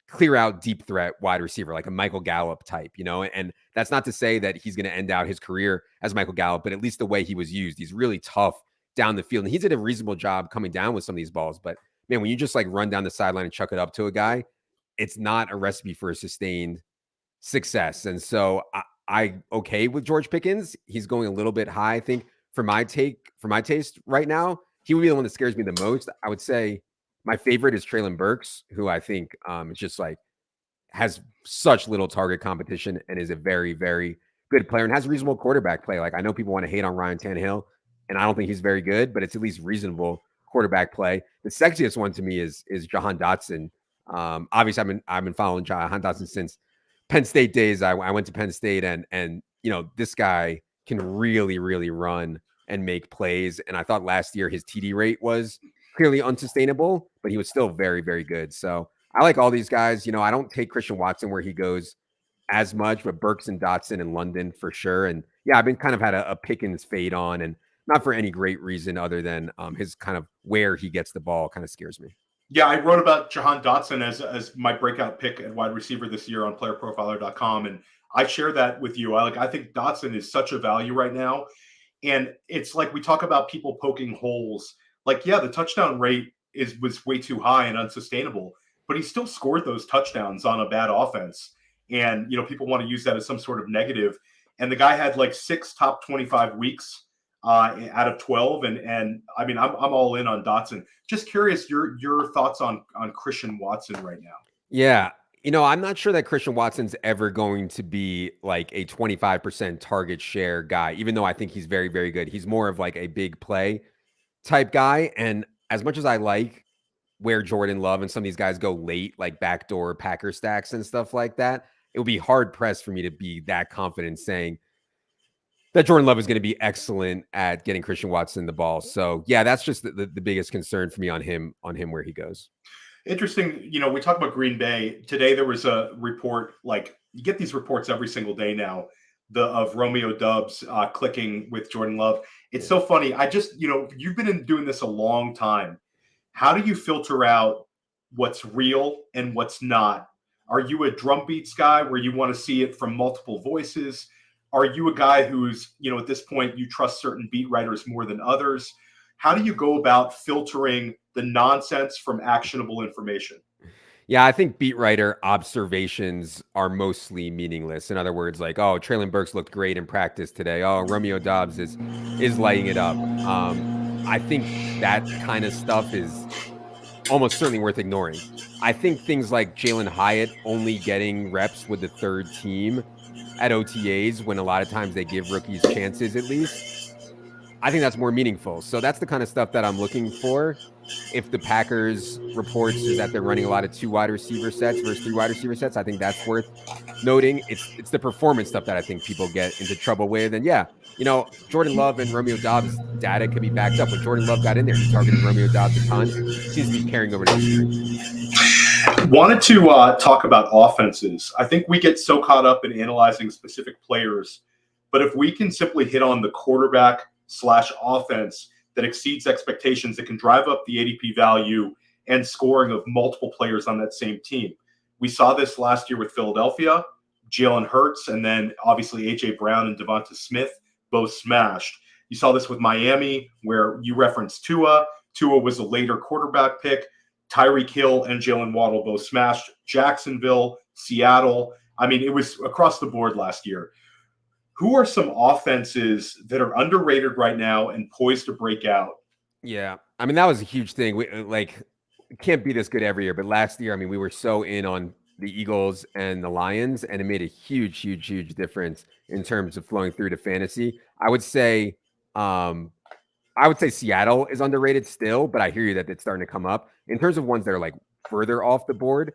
clear out deep threat wide receiver, like a Michael Gallup type, and that's not to say that he's going to end out his career as Michael Gallup, but at least the way he was used, he's really tough down the field. And he did a reasonable job coming down with some of these balls. But man, when you just like run down the sideline and chuck it up to a guy, it's not a recipe for a sustained success. And so I okay with George Pickens. He's going a little bit high, I think. For my taste right now, he would be the one that scares me the most. I would say my favorite is Treylon Burks, who I think is just like has such little target competition and is a very, very good player and has reasonable quarterback play. Like I know people want to hate on Ryan Tannehill, and I don't think he's very good, but it's at least reasonable quarterback play. The sexiest one to me is Jahan Dotson. Obviously, I've been following Jahan Dotson since Penn State days. I went to Penn State, and this guy can really, really run and make plays. And I thought last year his TD rate was clearly unsustainable, but he was still very, very good. So I like all these guys. I don't take Christian Watson where he goes as much, but Burks and Dotson in London for sure. And yeah, I've been kind of had a Pickens fade on, and not for any great reason other than his kind of where he gets the ball kind of scares me. Yeah, I wrote about Jahan Dotson as my breakout pick at wide receiver this year on playerprofiler.com. And I share that with you. I think Dotson is such a value right now. And it's like we talk about people poking holes. Like, yeah, the touchdown rate was way too high and unsustainable, but he still scored those touchdowns on a bad offense. And, people want to use that as some sort of negative. And the guy had like 6 top 25 weeks out of 12. And I mean, I'm all in on Dotson. Just curious your thoughts on Christian Watson right now. Yeah. I'm not sure that Christian Watson's ever going to be like a 25% target share guy, even though I think he's very, very good. He's more of like a big play type guy. And as much as I like where Jordan Love and some of these guys go late, like backdoor Packer stacks and stuff like that, it would be hard pressed for me to be that confident saying that Jordan Love is going to be excellent at getting Christian Watson the ball. So yeah, that's just the biggest concern for me on him where he goes. Interesting. We talk about Green Bay today. There was a report, like you get these reports every single day now, of Romeo Doubs clicking with Jordan Love. It's so funny. I just, you've been doing this a long time. How do you filter out what's real and what's not Are you a drum beats guy where you want to see it from multiple voices? Are you a guy who's, at this point, you trust certain beat writers more than others? How do you go about filtering the nonsense from actionable information? Yeah, I think beat writer observations are mostly meaningless. In other words, like, oh, Traylon Burks looked great in practice today. Oh, Romeo Doubs is lighting it up. I think that kind of stuff is almost certainly worth ignoring. I think things like Jalen Hyatt only getting reps with the third team at OTAs when a lot of times they give rookies chances at least. I think that's more meaningful. So that's the kind of stuff that I'm looking for. If the Packers reports is that they're running a lot of 2 wide receiver sets versus 3 wide receiver sets, I think that's worth noting. It's the performance stuff that I think people get into trouble with. And yeah, Jordan Love and Romeo Doubs data could be backed up. When Jordan Love got in there, he targeted Romeo Doubs a ton. Seems to be carrying over to the screen. Wanted to talk about offenses. I think we get so caught up in analyzing specific players, but if we can simply hit on the quarterback/offense that exceeds expectations, that can drive up the ADP value and scoring of multiple players on that same team. We saw this last year with Philadelphia, Jalen Hurts, and then obviously A.J. Brown and Devonta Smith both smashed. You saw this with Miami, where you referenced Tua. Tua was a later quarterback pick. Tyreek Hill and Jalen Waddle both smashed. Jacksonville, Seattle. I mean, it was across the board last year. Who are some offenses that are underrated right now and poised to break out? Yeah. I mean, that was a huge thing. We can't be this good every year, but last year, I mean, we were so in on the Eagles and the Lions, and it made a huge, huge, huge difference in terms of flowing through to fantasy. I would say Seattle is underrated still, but I hear you that it's starting to come up. In terms of ones that are like further off the board,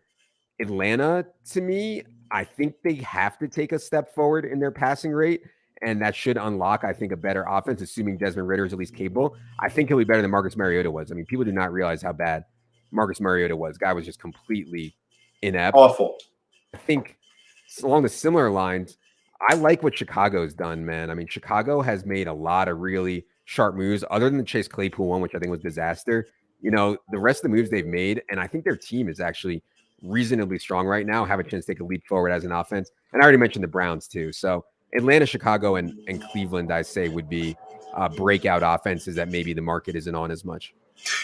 Atlanta, to me, I think they have to take a step forward in their passing rate, and that should unlock, I think, a better offense, assuming Desmond Ridder is at least capable. I think he'll be better than Marcus Mariota was. I mean, people do not realize how bad Marcus Mariota was. Guy was just completely inept. Awful. I think along the similar lines, I like what Chicago's done, man. I mean, Chicago has made a lot of really sharp moves, other than the Chase Claypool one, which I think was disaster. The rest of the moves they've made, and I think their team is actually reasonably strong right now, have a chance to take a leap forward as an offense. And I already mentioned the Browns too. So Atlanta, Chicago, and Cleveland, I say, would be breakout offenses that maybe the market isn't on as much.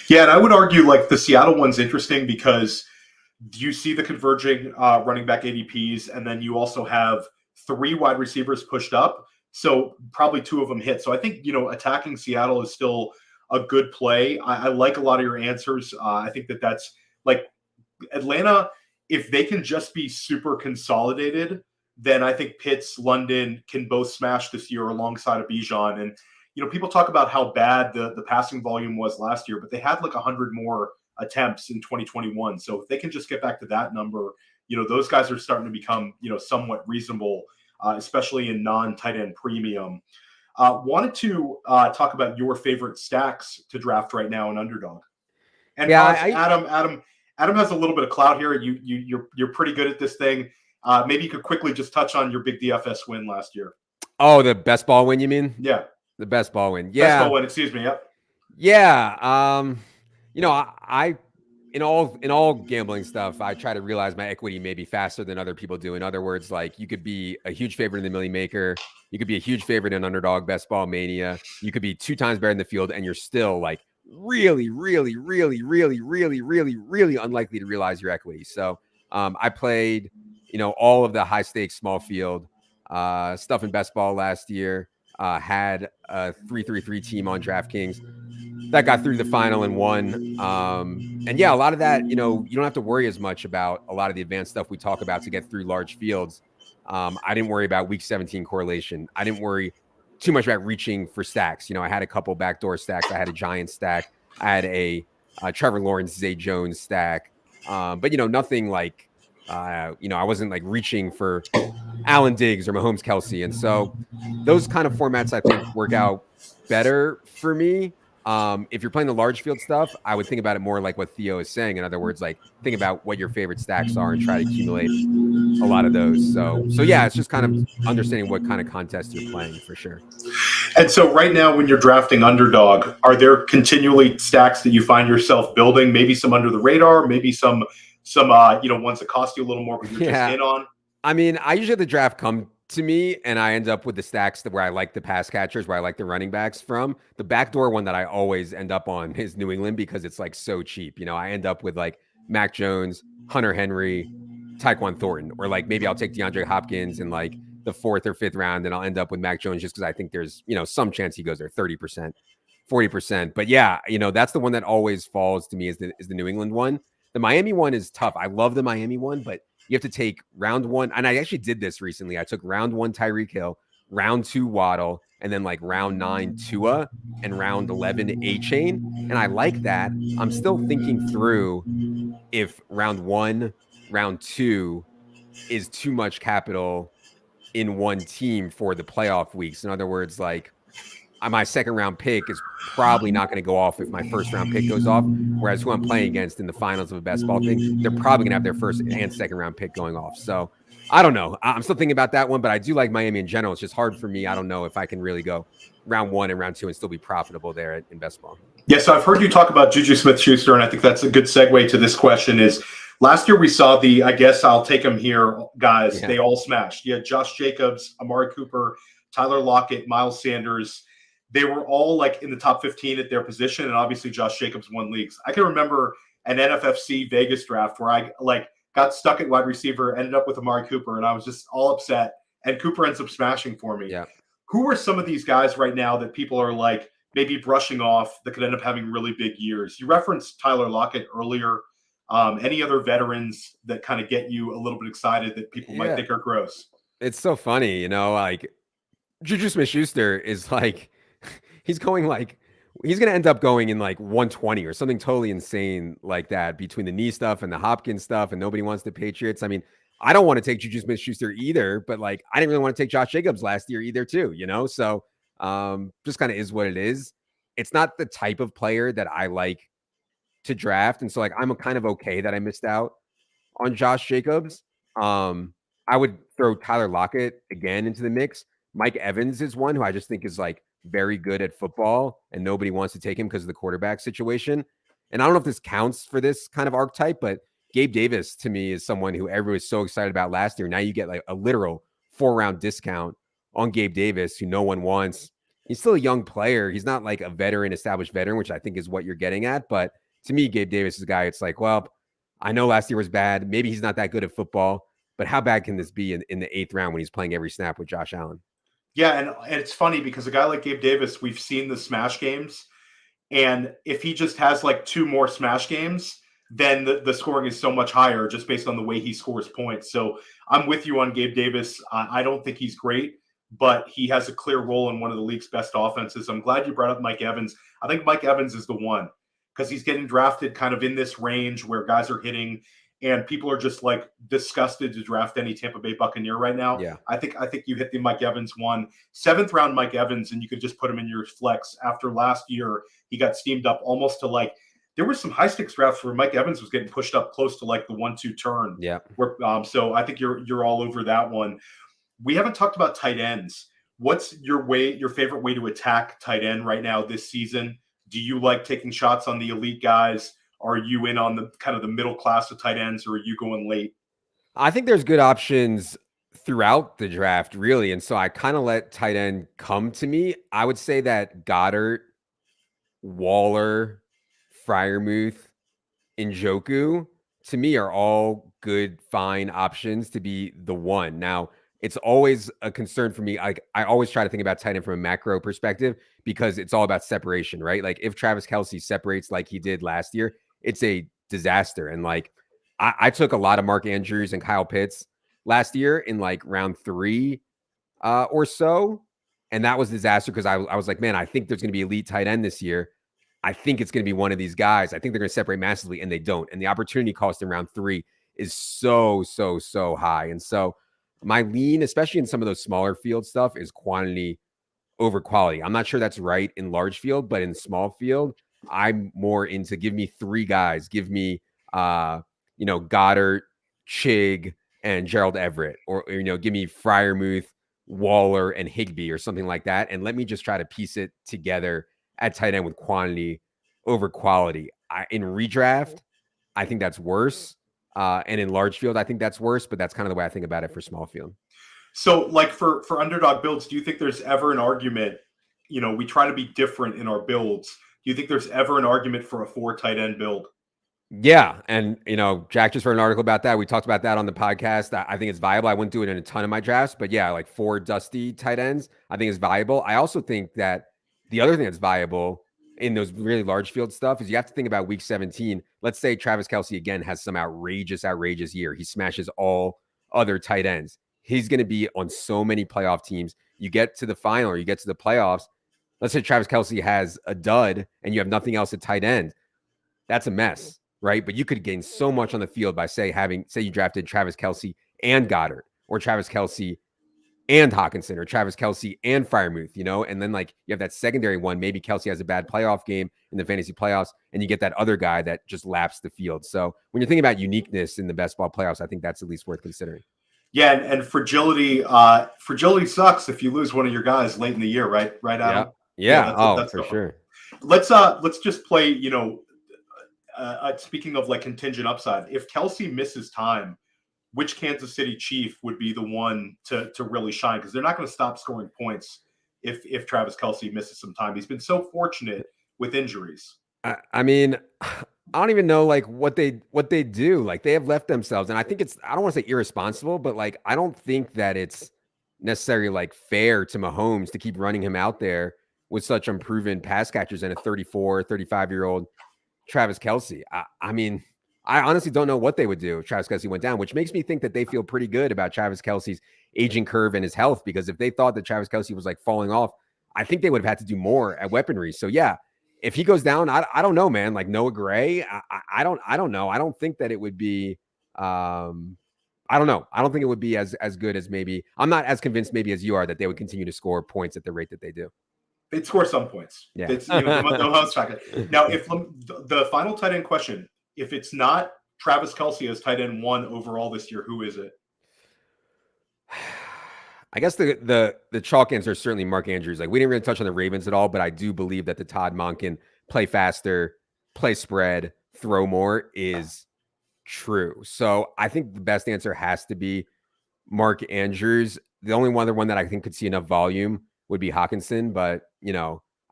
Yeah, and I would argue like the Seattle one's interesting because you see the converging running back ADPs, and then you also have 3 wide receivers pushed up. So probably 2 of them hit. So I think, attacking Seattle is still a good play. I like a lot of your answers. I think that's like Atlanta, if they can just be super consolidated, then I think Pitts, London can both smash this year alongside of Bijan. And, people talk about how bad the passing volume was last year, but they had like 100 more attempts in 2021. So if they can just get back to that number, those guys are starting to become, somewhat reasonable, especially in non-tight end premium. Wanted to talk about your favorite stacks to draft right now in Underdog. And yeah, Adam has a little bit of clout here. You're pretty good at this thing. Maybe you could quickly just touch on your big DFS win last year. Oh, the best ball win, you mean? Yeah. The best ball win. Yeah. Best ball win, excuse me. Yep. Yeah. I in all gambling stuff, I try to realize my equity maybe faster than other people do. In other words, like you could be a huge favorite in the Millie Maker. You could be a huge favorite in Underdog, Best Ball Mania. You could be 2 times better in the field, and you're still like really, really, really, really, really, really, really unlikely to realize your equity. So I played, all of the high stakes, small field stuff in Best Ball last year. Had a 3-3-3 team on DraftKings that got through the final and won. And yeah, a lot of that, you don't have to worry as much about a lot of the advanced stuff we talk about to get through large fields. I didn't worry about week 17 correlation. I didn't worry too much about reaching for stacks. I had a couple backdoor stacks. I had a Giant stack. I had a Trevor Lawrence, Zay Jones stack. But nothing like, I wasn't like reaching for Allen Diggs or Mahomes Kelce. And so those kind of formats, I think, work out better for me. If you're playing the large field stuff, I would think about it more like what Theo is saying. In other words, like think about what your favorite stacks are and try to accumulate a lot of those. So yeah, it's just kind of understanding what kind of contest you're playing for sure. And so right now when you're drafting Underdog, are there continually stacks that you find yourself building, maybe some under the radar, maybe some some ones that cost you a little more, but you're just in on? I mean, I usually have the draft come to me and I end up with the stacks where I like the pass catchers, where I like the running backs from. The backdoor one that I always end up on is New England because it's like so cheap. I end up with like Mac Jones, Hunter Henry, Tyquan Thornton, or like maybe I'll take DeAndre Hopkins in like the 4th or 5th round and I'll end up with Mac Jones just because I think there's, some chance he goes there 30%, 40%. But yeah, that's the one that always falls to me is the New England one. The Miami one is tough. I love the Miami one, but you have to take round 1. And I actually did this recently. I took round 1 Tyreek Hill, round 2 Waddle, and then like round 9 Tua and round 11 A-Chain. And I like that. I'm still thinking through if round 1, round 2 is too much capital in one team for the playoff weeks. In other words, like my second round pick is probably not going to go off if my first round pick goes off. Whereas who I'm playing against in the finals of a basketball thing, they're probably going to have their first and second round pick going off. So I don't know. I'm still thinking about that one, but I do like Miami in general. It's just hard for me. I don't know if I can really go round 1 and round 2 and still be profitable there in best ball. Yeah, so I've heard you talk about Juju Smith-Schuster, and I think that's a good segue to this question is last year we saw I guess I'll take them here, guys. Yeah. They all smashed. You had Josh Jacobs, Amari Cooper, Tyler Lockett, Miles Sanders. They were all like in the top 15 at their position, and obviously Josh Jacobs won leagues. I can remember an NFFC Vegas draft where I got stuck at wide receiver, ended up with Amari Cooper, and I was just all upset. And Cooper ends up smashing for me. Yeah. Who are some of these guys right now that people are like maybe brushing off that could end up having really big years? You referenced Tyler Lockett earlier. Any other veterans that kind of get you a little bit excited that people might think are gross? It's so funny, like Juju Smith-Schuster is like, he's going he's going to end up going in like 120 or something totally insane like that between the knee stuff and the Hopkins stuff, and nobody wants the Patriots. I mean, I don't want to take Juju Smith-Schuster either, but like, I didn't really want to take Josh Jacobs last year either too, So just kind of is what it is. It's not the type of player that I like to draft. And so like, I'm kind of okay that I missed out on Josh Jacobs. I would throw Tyler Lockett again into the mix. Mike Evans is one who I just think is like very good at football and nobody wants to take him because of the quarterback situation. And I don't know if this counts for this kind of archetype, but Gabe Davis to me is someone who everyone was so excited about last year. Now you get like a literal 4-round discount on Gabe Davis, who no one wants. He's still a young player. He's not like a veteran, established veteran, which I think is what you're getting at. But to me, Gabe Davis is a guy, it's like, well, I know last year was bad. Maybe he's not that good at football, but how bad can this be in the 8th round when he's playing every snap with Josh Allen? Yeah, and it's funny because a guy like Gabe Davis, we've seen the smash games, and if he just has like 2 more smash games, then the scoring is so much higher just based on the way he scores points. So I'm with you on Gabe Davis. I don't think he's great, but he has a clear role in one of the league's best offenses. I'm glad you brought up Mike Evans. I think Mike Evans is the one because he's getting drafted kind of in this range where guys are hitting and people are just like disgusted to draft any Tampa Bay Buccaneer right now. Yeah. I think you hit the Mike Evans one. 7th round Mike Evans, and you could just put him in your flex. After last year, he got steamed up almost to like, there were some high stakes drafts where Mike Evans was getting pushed up close to like the 1-2 turn. Yeah. Where, so I think you're all over that one. We haven't talked about tight ends. What's your favorite way to attack tight end right now this season? Do you like taking shots on the elite guys? Are you in on the kind of the middle class of tight ends, or are you going late? I think there's good options throughout the draft, really. And so I kind of let tight end come to me. I would say that Goddard, Waller, Freiermuth, Njoku, to me, are all good, fine options to be the one. Now, it's always a concern for me. I always try to think about tight end from a macro perspective because it's all about separation, right? Like if Travis Kelce separates like he did last year, it's a disaster. And like I took a lot of Mark Andrews and Kyle Pitts last year in like round 3 or so. And that was a disaster because I was like, man, I think there's going to be elite tight end this year. I think it's going to be one of these guys. I think they're going to separate massively, and they don't. And the opportunity cost in round 3 is so high. And so my lean, especially in some of those smaller field stuff, is quantity over quality. I'm not sure that's right in large field, but in small field, I'm more into give me 3 guys. Give me, Goddard, Chig, and Gerald Everett, or give me Freiermuth, Waller, and Higbee, or something like that. And let me just try to piece it together at tight end with quantity over quality. In redraft, I think that's worse. And in large field, I think that's worse, but that's kind of the way I think about it for small field. So, like for underdog builds, do you think there's ever an argument? We try to be different in our builds. Do you think there's ever an argument for a 4 tight end build? Yeah. And, Jack just wrote an article about that. We talked about that on the podcast. I think it's viable. I wouldn't do it in a ton of my drafts, but yeah, like 4 dusty tight ends, I think is viable. I also think that the other thing that's viable in those really large field stuff is you have to think about week 17. Let's say Travis Kelce again has some outrageous year. He smashes all other tight ends. He's going to be on so many playoff teams. You get to the final or you get to the playoffs. Let's say Travis Kelce has a dud and you have nothing else at tight end. That's a mess, right? But you could gain so much on the field by say you drafted Travis Kelce and Goddard, or Travis Kelce and Hockenson, or Travis Kelce and Freiermuth, and then like you have that secondary one. Maybe Kelce has a bad playoff game in the fantasy playoffs, and you get that other guy that just laps the field. So when you're thinking about uniqueness in the best ball playoffs, I think that's at least worth considering. Yeah, and fragility sucks if you lose one of your guys late in the year, right, Adam? Yeah. That's for sure. Let's just play. Speaking of like contingent upside, if Kelce misses time, which Kansas City Chief would be the one to really shine? Because they're not going to stop scoring points if Travis Kelce misses some time. He's been so fortunate with injuries. I mean, I don't even know like what they do. Like they have left themselves, and I think I don't want to say irresponsible, but like I don't think that it's necessarily like fair to Mahomes to keep running him out there with such unproven pass catchers and a 34, 35-year-old Travis Kelce. I mean, I honestly don't know what they would do if Travis Kelce went down, which makes me think that they feel pretty good about Travis Kelce's aging curve and his health, because if they thought that Travis Kelce was like falling off, I think they would have had to do more at weaponry. So yeah, if he goes down, I don't know, man. Like Noah Gray, I don't know. I don't think that it would be. I don't know. I don't think it would be as good as maybe. I'm not as convinced maybe as you are that they would continue to score points at the rate that they do. They'd score some points. Yeah. It's, now, if the final tight end question, if it's not Travis Kelce as tight end 1 overall this year, who is it? I guess the chalk answer is certainly Mark Andrews. Like we didn't really touch on the Ravens at all, but I do believe that the Todd Monken play faster, play spread, throw more is true. So I think the best answer has to be Mark Andrews. The only other one that I think could see enough volume would be Hockenson, but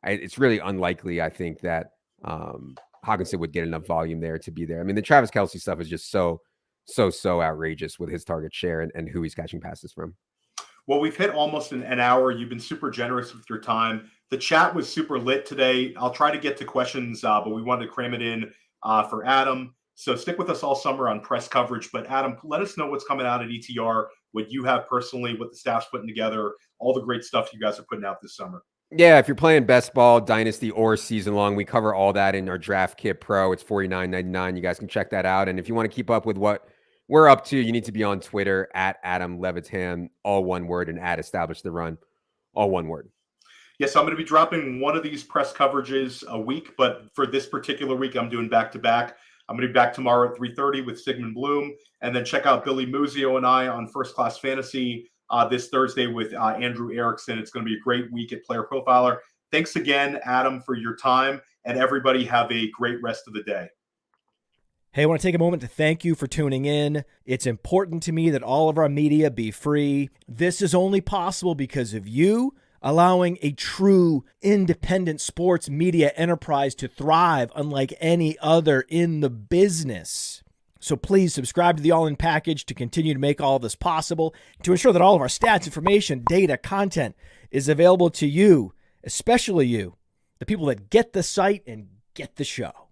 it's really unlikely. I think that Hockenson would get enough volume there to be there. I mean, the Travis Kelce stuff is just so outrageous with his target share and who he's catching passes from. Well, we've hit almost an hour. You've been super generous with your time. The chat was super lit today. I'll try to get to questions, but we wanted to cram it in for Adam. So stick with us all summer on press coverage. But Adam, let us know what's coming out at ETR, what you have personally, what the staff's putting together, all the great stuff you guys are putting out this summer. Yeah, if you're playing best ball, dynasty, or season long, we cover all that in our Draft Kit Pro. It's $49.99. You guys can check that out. And if you want to keep up with what we're up to, you need to be on Twitter at Adam Levitan, all one word, and at Establish the Run, all one word. Yes, I'm going to be dropping one of these press coverages a week, but for this particular week, I'm doing back-to-back. I'm going to be back tomorrow at 3:30 with Sigmund Bloom, and then check out Billy Muzio and I on First Class Fantasy this Thursday with Andrew Erickson. It's going to be a great week at Player Profiler. Thanks again, Adam, for your time, and everybody have a great rest of the day. Hey, I want to take a moment to thank you for tuning in. It's important to me that all of our media be free. This is only possible because of you allowing a true independent sports media enterprise to thrive unlike any other in the business. So please subscribe to the All In Package to continue to make all of this possible, to ensure that all of our stats, information, data, content is available to you, especially you, the people that get the site and get the show.